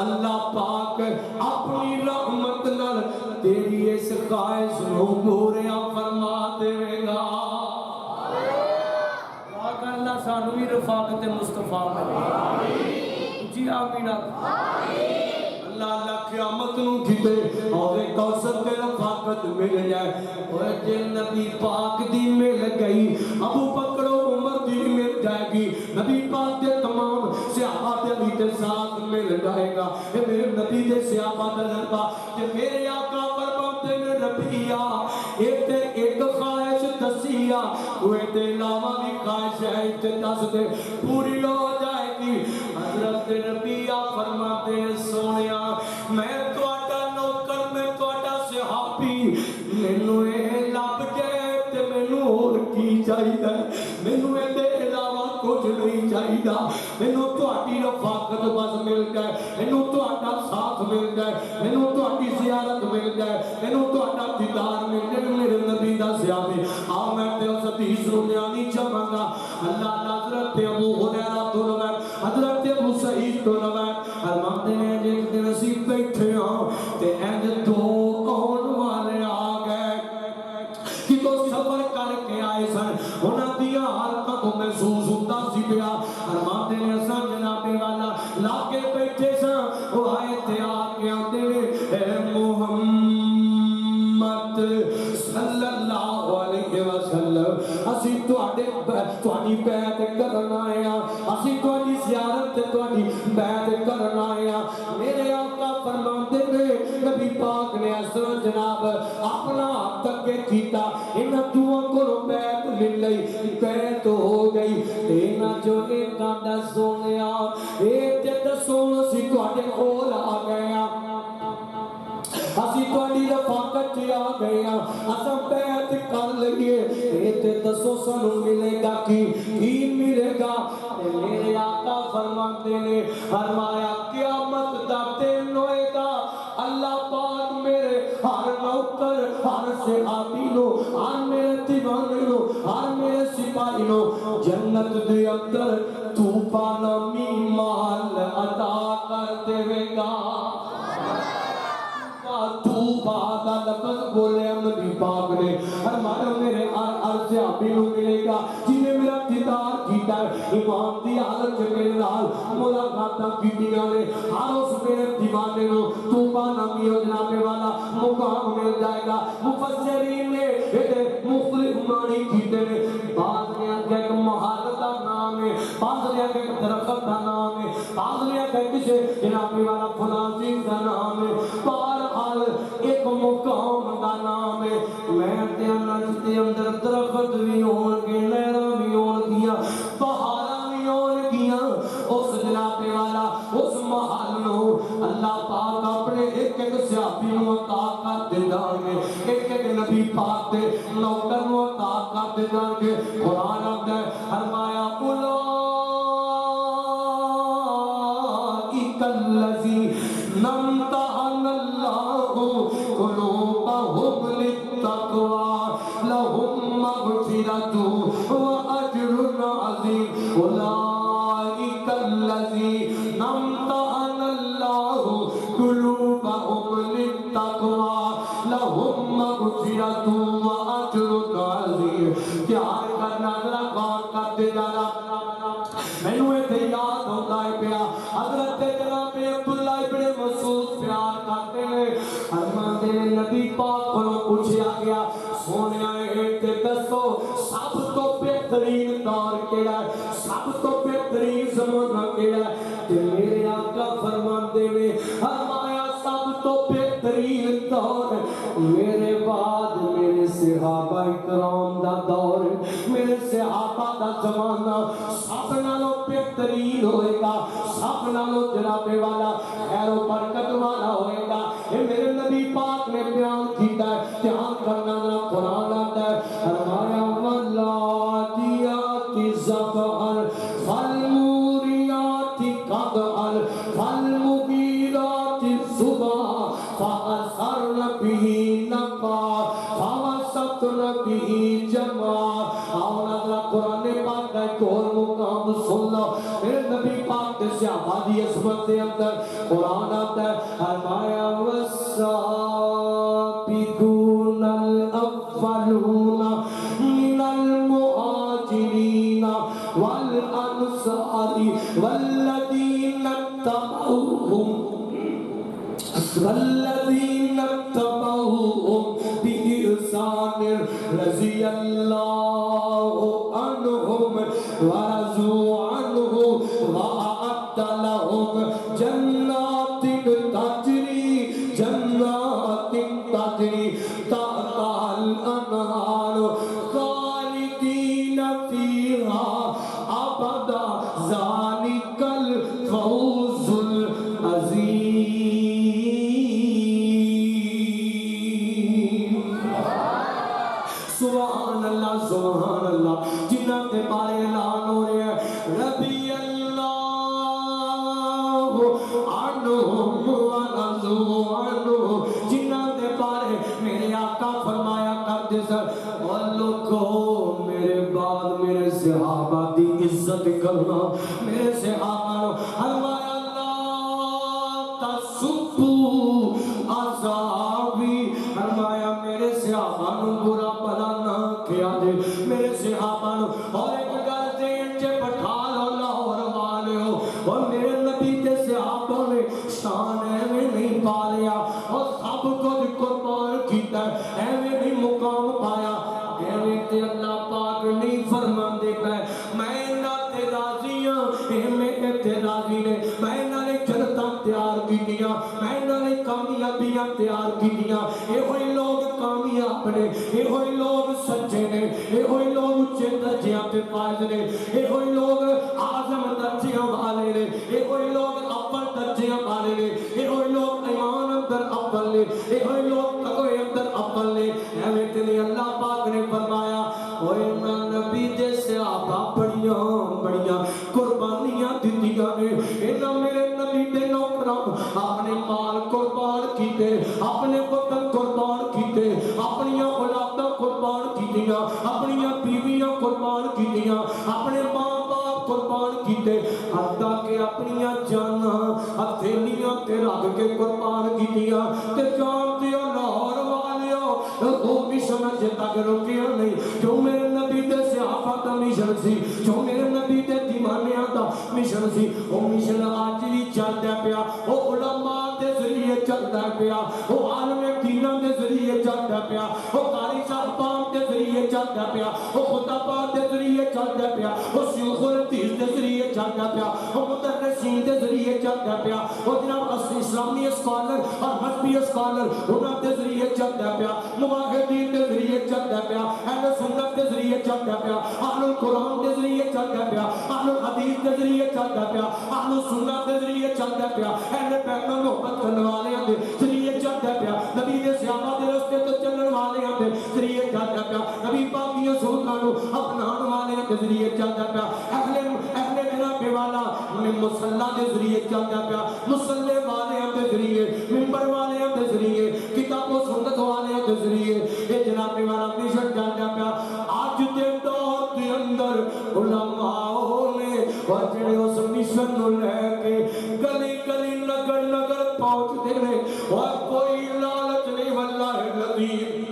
اللہ پاک اپنی رحمت نال تیری اس خواہش نو پورا فرما دے گا اللہ سانو بھی رفاقت مصطفیٰ ملے جی آمین اللہ اللہ قیامت نو کیتے اور کوثر تے رفاقت مل جائے اور جے نبی پاک دی مل گئی ابو بکر و عمر دی مل جائے گی نبی پاک دے تمام صحابہ دے ساتھ مل جائے گا اے میرے نبی دے صحابہ دا لڑکا کہ میرے آقا فرماتے نے ربیا ایک تے ایک خواہش دسیا کوئی تے علاوہ بھی خواہش ہے تے دس دے پوری ہو جائے گی حضرت ربیہ فرماتے ہیں سونیا میں تواڈا نوکر میں تواڈا صحابی مینوں اے لب جائے تے مینوں ہور کی چاہیدا مینوں اے دے علاوہ کچھ نہیں چاہیدا مینوں تواڈی رفاقت بس مل جائے مینوں تواڈا ساتھ مل جائے مینوں تواڈی زیارت مل جائے مینوں تواڈا دیدار مل جائے میرے نبی دا صحابی آ میں تے اس حدیث نو بیان چاہاں گا اللہ حضرت ابو ہریرہ تو روایت حضرت ابو سعید تو روایت فرماتے ہیں جے ایک دن اسی بیٹھے ہاں تے انج دو آن والے آ گئے کہ تو سفر کر کے آئے سن انہاں دیاں حالتاں کو محسوس ہوتا سی پیا فرماتے ہیں اساں جناب والا لاگے بیٹھے سن وہ آئے تے آ کے آندے نے اے محمد صلی اللہ علیہ وسلم اسی تواڈی بیعت کرن آئے ہاں اسی تواڈی زیارت تے تواڈی بیعت کرن آئے ہاں میرے آقا فرماندے نے نبی پاک نے اثر جناب اپنا ہاتھ اگے کیتا انہاں دوواں کولوں بیعت مل لئی بیعت ہو گئی انہاں جو ایک آندا سونیا اے تے دسو اسی تواڈے کول آ گئے ہاں اسی تواڈی رفاقت چ آ گئے ہاں اساں بیعت کر لئیے اے تے دسو سانو ملے گا کی ملے گا تے میرے آقا فرماندے نے فرمایا قیامت دا دن ہوئے گا اللہ پاک میرے ہر نوکر ہر صحابی نو ہر میرے دیوانے نو ہر میرے سپاہی نو جنت دے اندر طوبہ نامی محل عطا کر دے گا توبہ دا لفظ بولے نبی پاک نے فرمایا میرے ہر صحابی نو ملے گا جنہیں میرا دیدار کیتا ہے ایمان دی حالت میں میرے نال ملاقاتاں کیتیاں نے ہر اس میرے دیوانے نو توبہ نامی جناب والا مقام مل جائے گا مفسرین نے یہ مختلف معنی کیتے نے بعض نے آخیا ایک محل دا نام ہے بعض نے آخیا ایک درخت دا نام ہے بعض نے آخیا کسی جناب والا فلاں چیز دا نام ہے بہرحال ایک مقام دا نام ہے میں دیانا جتے اندر درخت بھی ہون گے نہراں بھی ہون گیا بہاراں بھی ہون گیا اس جناب والا اس محل نو اللہ پاک اپنے ایک ایک صحابی نو عطا کر دیندا گے ایک ایک نبی پاک دے نوکر نو عطا کر دیندا گے قرآن آندا ہے فرمایا اولئک الذین امتحن اللہ قلوبہم للتقوی لہم مغفرۃ واجر عظیم اولئک الذین امتحن اللہ قلوبہم للتقوی لہم مغفرۃ واجر عظیم پیار کرنا ذرا غور کرتے جانا مینوں ایتھے یاد ہوندا ہے پیا حضرت جناب عبداللہ ابن مسعود پیار کرتے ہیں فرماتے ہیں نبی پاک کو پوچھا گیا سونیا تے دسو سب تو بہترین دور کیڑا ہے سب تو بہترین زمانہ کیڑا ہے تے میرے آقا فرماندے نے فرمایا سب تو بہترین دور میرے بعد میرے صحابہ کرام دا دور میرے صحابہ دا زمانہ سب نالوں بہترین ہوئے گا سب نالوں جناب والا خیر و برکت والا ہوئے گا یہ میرے نبی پاک نے بیان کیتا ہے دھیان کرنا نا قرآن آتا ہے فرمایا والعادیات ضبحا فالموریات قدحا فالمغیرات صبحا فأثرن به نقعا فوسطن به جمعا آؤ اگلا قرآن پاک کا ایک اور مقام سن لو میرے نبی پاک کے صحابہ دی عظمت کے اندر قرآن آتا ہے فرمایا والسابقون الاولون من المہاجرین والانصار والذین اتبعوهم بإحسان رضی اللہ عنہم ورضوا عنہ وأعد لهم جنات تجری تحتها الأنهار خالدین فیہا ابدا ذلک الفوز العظیم سبحان اللہ سبحان اللہ جنہ کے بارے اعلان ہو رہے ہیں رضی اللہ عنہم ورضوا عنہ جنہ کے بارے میرے آقا فرمایا کرتے سر اور لوگوں میرے بعد میرے صحابہ دی عزت کرنا میرے صحابہ فرمایا تسبو اصحابی فرمایا میرے صحابہ نو برا بھلا نہ کیا دے میرے صحابہ نو اور ایک گل ذہن چ بٹھا لو لاہور والے ہو اور میرے نبی تے صحابہ نے شان ایویں نہیں پا لیا اور سب کچھ قربان کیتا ایویں نہیں مقام پایا ایویں تے اللہ پاک نہیں فرماندے پے میں انہاں تے راضی ہاں اے میرے تے راضی نے میں انہاں نے جنتاں تیار کیتیاں میں انہاں نے کامیابیاں تیار کیتیاں اے ہوئی لوگ کامیاب نے اے ہوئی لوگ سچے نے اے ہوئی لوگ اچھے درجیاں تے فائز نے اے ہوئی لوگ اعظم درجیاں والے نے اے ہوئی لوگ اول درجیاں والے نے اے ہوئی لوگ ایمان اندر اول نے اے ہوئی لوگ تقوی اندر اول نے ایویں تے اللہ پاک نے فرمایا اوے نبی دے صحابہ بڑیاں قربانیاں دتیاں نے انہاں میرے نبی دے نوکراں اپنے مال قربان کیتے اپنے وطن قربان کیتے اپنی اولاداں قربان کیتیاں اپنی بیویاں قربان کیتیاں اپنے ماں باپ قربان کیتے حتیٰ کہ اپنی جاناں ہتھیلیاں تے رکھ کے قربان کیتیاں تے جانتے ہو لاہور والیو وہ مشن اجے تک رکیا نہیں جو میرے نبی دے صحابہ دا مشن سی جو میرے نبی دے دیوانیاں دا مشن سی وہ مشن آج بھی چلدا پیا وہ علماء دے ذریعے چلدا پیا وہ عالم دیناں دے ذریعے چلدا پیا وہ قاری صاحبان دے ذریعے چلدا پیا وہ خطباء دے ذریعے چلدا پیا وہ شیوخ الحدیث دے ذریعے چلدا پیا وہ مدرسین دے ذریعے چلدا پیا وہ جناب اسلامی اسکالر اور مذہبی اسکالر انہاں دے ذریعے چلدا پیا مواحدین دے ذریعے چلدا پیا اہل سنت دے ذریعے چلدا پیا اہل القرآن دے ذریعے چلدا پیا اہل الحدیث دے ذریعے چلدا پیا اہل سنت دے ذریعے چلدا پیا اہل بیت محبت کرنے والےاں دے ذریعے چلدا پیا نبی دے صحابہ دے راستے تے چلن والےاں دے ذریعے چلدا پیا نبی پاک دی سنتاں نو اپناون والےاں دے ذریعے چلدا پیا اہل جناب والا مصلی دے ذریعے چلدا پیا مصلی والےاں دے ذریعے منبر والےاں دے ذریعے کتاب و سنت والےاں دے ذریعے اے جناب والا مشن چلدا پیا اج دے دور دے اندر علماء نے اور جڑے اس مشن نو لے کے گلی گلی نگر نگر پہنچدے نے اور کوئی لالچ نہیں واللہ العظیم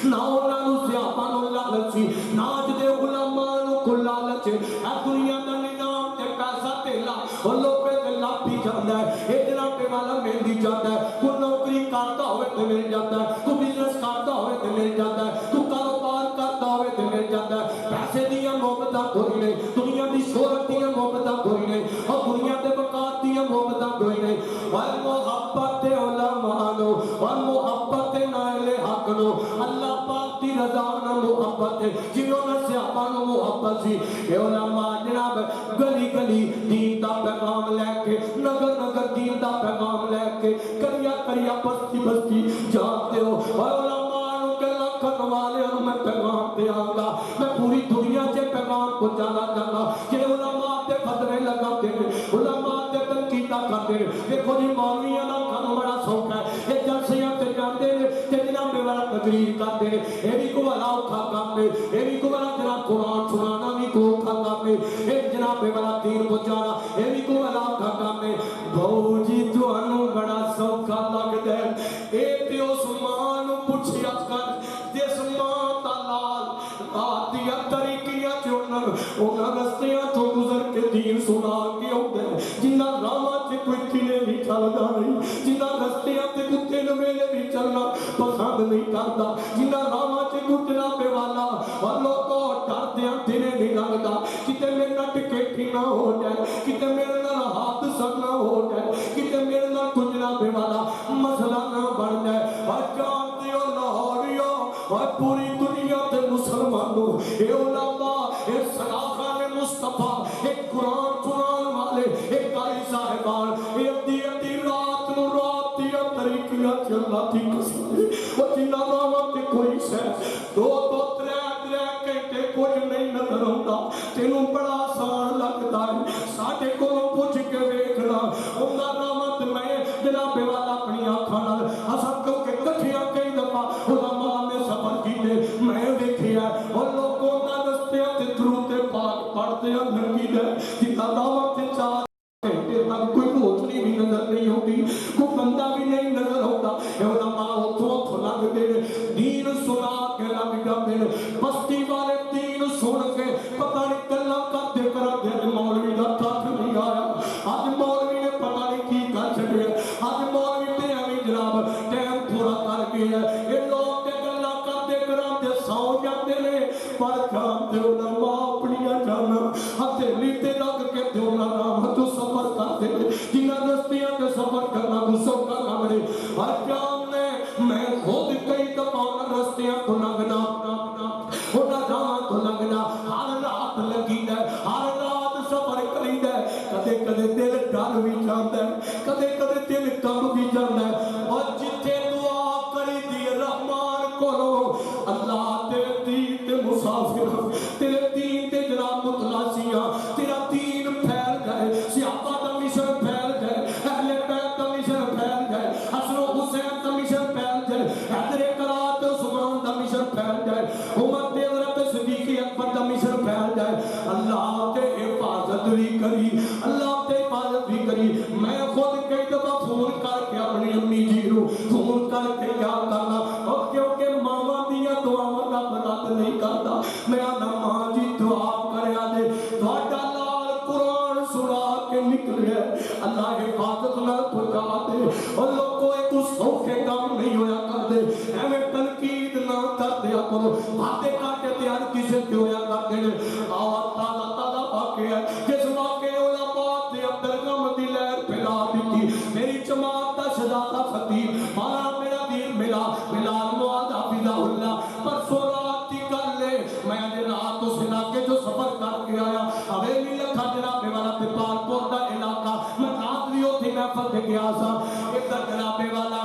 نہ انہاں نو صحابہ نو لالچ سی نہ اج دے علماء نو کوئی لالچ ہے دنیا دا نظام تے پیسہ تیلا اور لوگ پہ لب بھی جاندا ہے اے جناب والا مل بھی جاتا ہے کوئی نوکری کرتا ہوئے تے مل جاتا ہے کوئی بزنس کرتا ہوئے تے مل جاتا ہے کوئی کاروبار کرتا ہوئے تے مل جاتا ہے پیسے دیاں محبتاں کوئی نہیں دنیا دی شہرت دیاں محبتاں کوئی نہیں اور دنیا دے وقار دیاں محبتاں کوئی نہیں اور محبت علماء نو اور محبت نائل حق نو اللہ پاک دی رضا نال محبت جنہوں نے صحابہ نو محبت سی اے علماء جناب گلی گلی دین دا پیغام لے کے نگر نگر دین دا پیغام لے کے کریا کریا بستی بستی جانتے ہو اور علماء نو کہ لکھن والے ہوں میں پیغام دے آنگا میں پوری دنیا سے پیغام کو جانا جانا کہ علماء تے فتوے لگاتے ہیں علماء تے تنقیدہ کرتے ہیں دیکھو جی مولویاں دا کام بڑا سوکھ ہے یہ جلسیاں تے جاندے ہیں تے جناب میں والا تقریر کرتے ہیں اے بھی کو والا اوکھا کام ہے اے بھی کو والا جناب قرآن سنانا بھی کو اوکھا کام ہے اے جناب میں والا دین پہنچانا اے بھی کو والا اوکھا کام ہے بہو جی تانوں بڑا سوکھا لگدا ہے اے تے عثمان پوچھیا کر جس ماں دا لال آتیا طریقیاں چونن انہاں رستیاں تو گزر کے دین سنا کے ہوندے جنہاں راواں تے کوئی کنے بھی چلدا نہیں جنہاں رستیاں تے کتے نویلے بھی چلنا پسند نہیں کردا جنہاں راواں تے گھٹنا پہ والا اور لوگوں ڈردیاں دنے نہیں لگدا کتے میرے نال ٹکیٹھی نہ ہو جائے کتے میرے نال حادثہ نہ ہو جائے کتے میرے نال گھٹنا پہ والا مسئلہ نہ بن جائے اور جانتے ہو لاہوریوں اور پوری دنیا تے مسلمانوں اے علماء اے صداقان مصطفیٰ اے قرآن سنان والے اے قاری صاحبان اے ادی رات نو رات دیا طریقیاں چلا تھی قسم وہ جنہ راواں تے کوئی شے دو ترے گھنٹے کوئی نہیں نظر آتا تینوں بڑا آسان لگتا ہے ساڈے کولوں پوچھ کے ویکھنا انہاں راواں تے میں جناب والا اپنی آنکھاں نال اساں کیونکہ کٹھیاں کئی دفعہ علماء نے سفر کیتے میں ویکھیا اور لوگوں دا رستے تے درود پاک پڑھتے ہیں لگی دے جنہاں راواں تے چار گھنٹے تک کوئی روشنی بھی نظر نہیں ہوتی کوئی بندہ بھی نہیں نظر ہوتا علماء اتھوں لگتے دین سنا کے لگ جاتے بستی والے دین سن کے پتہ نہیں گلاں کرتے کرتے مولوی دا کھ نہیں آیا اج مولوی نے پتہ نہیں کی کر چھڈیا اج مولوی تے ایویں جناب ٹائم پورا کر گیا اے لوگ تے گلاں کرتے کرتے سو جاتے نے پر جانتے علماء اپنی جانا ہتھیلی تے رکھ کے تے انہاں نام تو سفر کرتے جنہاں رستیاں تے سفر کرنا کو سوکھا کام نہیں ہر جان نے میں خود کئی دفعہ رستیاں کو لگنا انہاں راہاں تو لگنا ہر رات لگی ہے ہر رات سفر کری ہے کدے کدے دل ڈر بھی جاندا ہے کدے کدے دل کم بھی جاندا ہے اور جتھے دعا کری دی رحمان کولو اللہ تیرے دین تے مسافر تیرے دین تے جناب متلاشیاں تیرا دین پھیل گئے صحابہ دا مشن پھیل گئے اہل بیت دا مشن پھیل گئے حسن و حسین دا مشن پھیل گئے حیدر کرات عثمان دا مشن پھیل گئے عمر تے حضرت صدیق اکبر دا مشن پھیل گئے اللہ تے حفاظت بھی کری اللہ تے حفاظت بھی کری میں خود کئی دفعہ فون کر کے اپنی امی جی نو فون کر کے کیا کرنا اور کیونکہ ماما دیا دعاواں دا رد نہیں کرتا میں آنا ماں جی دعا کریا دے تہاڈا لال قرآن سنا کے نکلے اللہ حفاظت نال پہنچا دے اور لوگوں ایک سوکھے کام نہیں ہویا کر دے ایویں تنقید نہ کر دیا کرو باتیں کاٹے تیار کسے کی ہویا کر دے آواز تعالیٰ تعالیٰ واقع ہے جس واقع علماء تے عبدالغم دی لہر پھیلا دیتی میری جماعت دا شہزادہ خطیب مانا میرا دین ملا بلال معاذ حافظہ اللہ پرسوں رات کی گل ہے میں نے رات اس علاقے جو سفر کر کے آیا حویلی لکھا جناب والا پال دا علاقہ میں رات بھی ہوتی محفل دے گیا سا ادھر جناب والا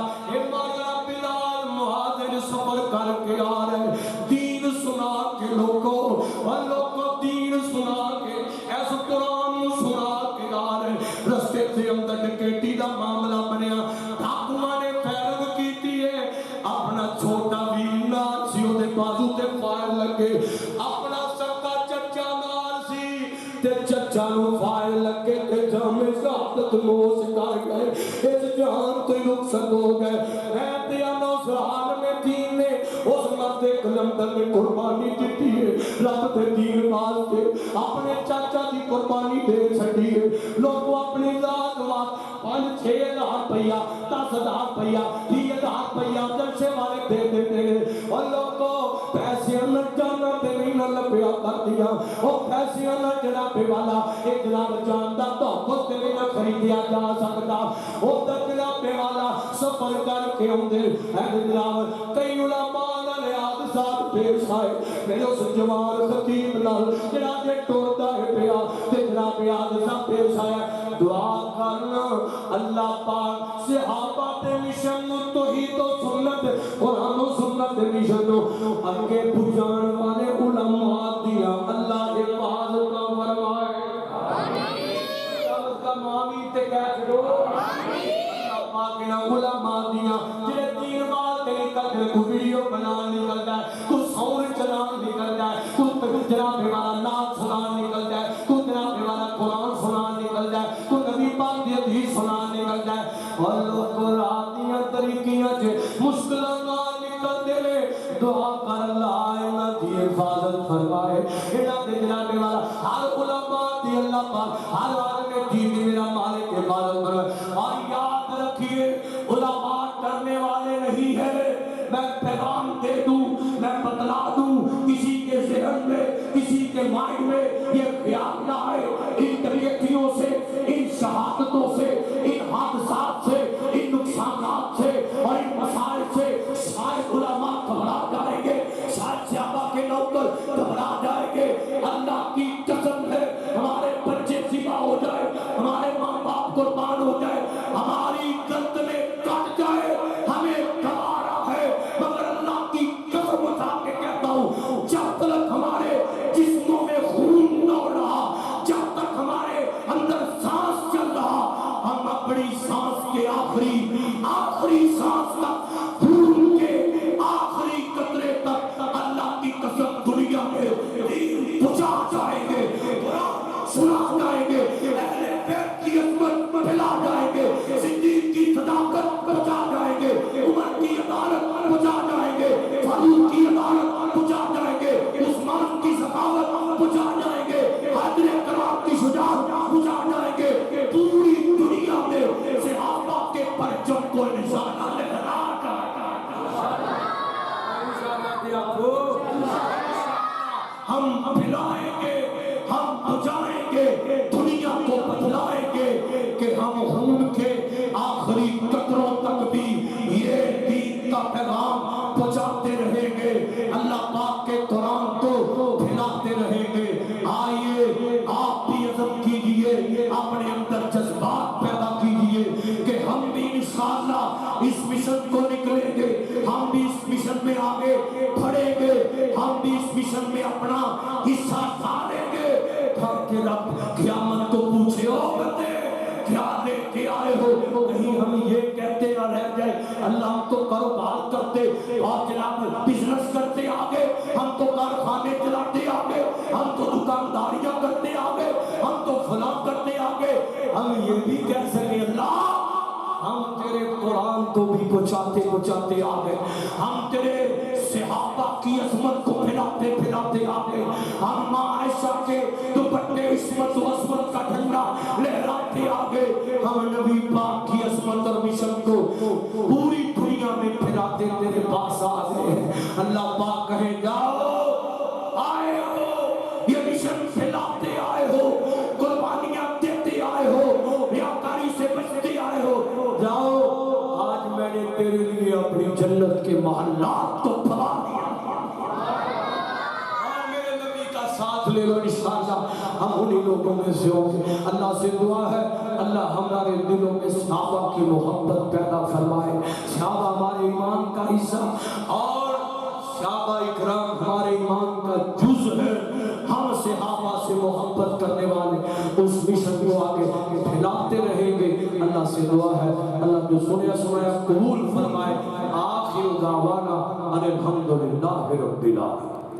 مانا بلال معاذ سفر کر کے آ رہے دین سنا کے لوگوں اور لوگوں دین سنا کے ایسا قرآن سنا کے آ رہے رستے سے اندر ڈکیٹی دا معاملہ بنیا ڈاکواں نے پیروی کیتی ہے اپنا چھوٹا بھی نال سی اودے بازو تے فائر لگے اپنا سکا چچا نال سی تے چچا نو فائر لگے تے جامے شہادت نوش کر گئے اس جان تے رخصت ہو گئے اے دیا نوزران میں دین نے اس مرد کلندر میں قربانی دیتی ہے رب تے دین واسطے اپنے چاچا دی قربانی دے چھڈی ہے لوگ اپنی ذات واسطے 5-6 ہزار روپیہ 10,000 روپیہ 30,000 روپیہ جلسے والے دے دیتے ہیں اور لوگوں پیسے نہ جانا تے نہیں نہ لبیا کر دیا وہ پیسے نہ جناب والا ایک جناب جانتا تو خود بھی نہ خریدیا جا سکتا وہ جناب والا سفر کر کے ہوندے اے جناب کئی علماء نے حادثات پیش آئے میرے اس جوان خطیب نال جناب ٹوٹا ہے پیا تے جناب حادثہ پیش آیا دعا کرنا اللہ پاک صحابہ تے مشن توحید و سنت قرآن و سنت مشن اگے پہنچان والے علماء دیا اللہ حفاظت فرمائے آمین کا مامی تے کہہ دو اللہ پاک نے علماء دیا جڑے 3 بار تے نکل کو ویڈیو بنان نکلدا ہے تو سور چلان نکلدا ہے تو جناب ہمارا نعت سنان نکلدا ہے تو جناب ہمارا قرآن سنان نکلدا ہے تو نبی پاک دی حدیث سنان نکلدا ہے اور لوگ راتیاں طریقیاں چ مشکلاں نال نکلدے نے دعا کر اللہ انہاں دی حفاظت فرمائے انہاں دے جناب والا ہر علماء دی اللہ پاک ہر عالم دین دی میرا مالک حفاظت فرمائے اور یاد رکھیے علماء ڈرنے والے نہیں ہے میں پیغام دے دوں میں بتلا دوں کسی کے ذہن میں کسی کے مائنڈ میں یہ خیال نہ آئے ان طریقوں سے ان شہادتوں سے ان حادثات سے ان نقصانات سے اور ان مسائل سے شاید علماء گھبرا جائیں گے شاید صحابہ کے نوکر گھبرا جائیں گے اللہ کی قسم ہے ہمارے بچے ذبح ہو جائے ہمارے ماں باپ قربان ہو جائے ہماری گردنیں کٹ جائے ہمیں گوارا ہے مگر اللہ کی قسم اٹھا کے کہتا ہوں جب تک ہمارے جسموں میں خون دوڑ رہا جب تک ہمارے اندر سانس چل رہا ہم اپنی سانس کے آخری سانس تک خون کے آخری قطرے تک اللہ کی قسم دنیا میں پہنچا جائیں گے سنا جائیں گے اہل بیت کی عظمت پھیلا جائیں گے صدیق کی صداقت پہنچا جائیں گے عمر کی عدالت پہنچا جائیں گے فاروق کی عدالت پہنچا جائیں گے عثمان کی سخاوت پہنچا جائیں گے حیدر کرام کی شجاعت پہنچا جائیں گے پوری دنیا میں صحابہ کے پرچم کو نشانہ لہرا ہم پھیلائیں گے ہم بجائیں گے دنیا کو بتلائیں گے کہ ہم خون کے آخری قطروں تک بھی یہ دین کا پیغام پہنچاتے رہیں گے اللہ پاک کے قرآن کو پھیلاتے رہیں گے آئیے آپ بھی عزم کیجئے اپنے اندر جذبات پیدا کیجئے کہ ہم بھی انشاءاللہ اس مشن کو نکلیں گے ہم بھی اس مشن میں آگے بڑھیں گے ہم بھی اس مشن میں اپنا حصہ ڈالیں گے کہ رب قیامت کو پوچھے او بندے کیا لے کے آئے ہو کہیں ہم یہ کہتے نہ رہ جائے اللہ ہم تو کاروبار کرتے اور جناب بزنس کرتے آگے ہم تو کارخانے چلاتے آگے ہم تو دکانداریاں کرتے آگے ہم تو فلاں کرتے آگے ہم یہ بھی کہہ سکیں اللہ ہم تیرے قرآن کو بھی پہنچاتے آگے ہم تیرے صحابہ کی عظمت کو پھیلاتے آگے ہم ماں عائشہ کے دوپٹے عصمت و عظمت کا جھنڈا لہراتے آگے ہم نبی پاک کی عظمت اور مشن کو پوری دنیا میں پھیلاتے تیرے پاس آ گئے اللہ پاک کہے جاؤ آئے ہو یہ مشن پھیلاتے آئے ہو قربانیاں دیتے آئے ہو ریاکاری سے بچتے آئے ہو جاؤ آج میں نے تیرے لیے اپنی جنت کے محلات کو پھلا دیا اور میرے نبی کا ساتھ لے لو انشاءاللہ ہم انہی لوگوں میں سے ہوں گے اللہ سے دعا ہے اللہ ہمارے دلوں میں صحابہ کی محبت پیدا فرمائے صحابہ ہمارے ایمان کا حصہ اور صحابہ اکرام ہمارے ایمان کا جز ہے ہم صحابہ سے محبت کرنے والے اس مشن کو آگے پھیلاتے رہیں گے اللہ سے دعا ہے اللہ جو سنیا قبول فرمائے آخر دعوانا ان الحمدللہ رب العالمین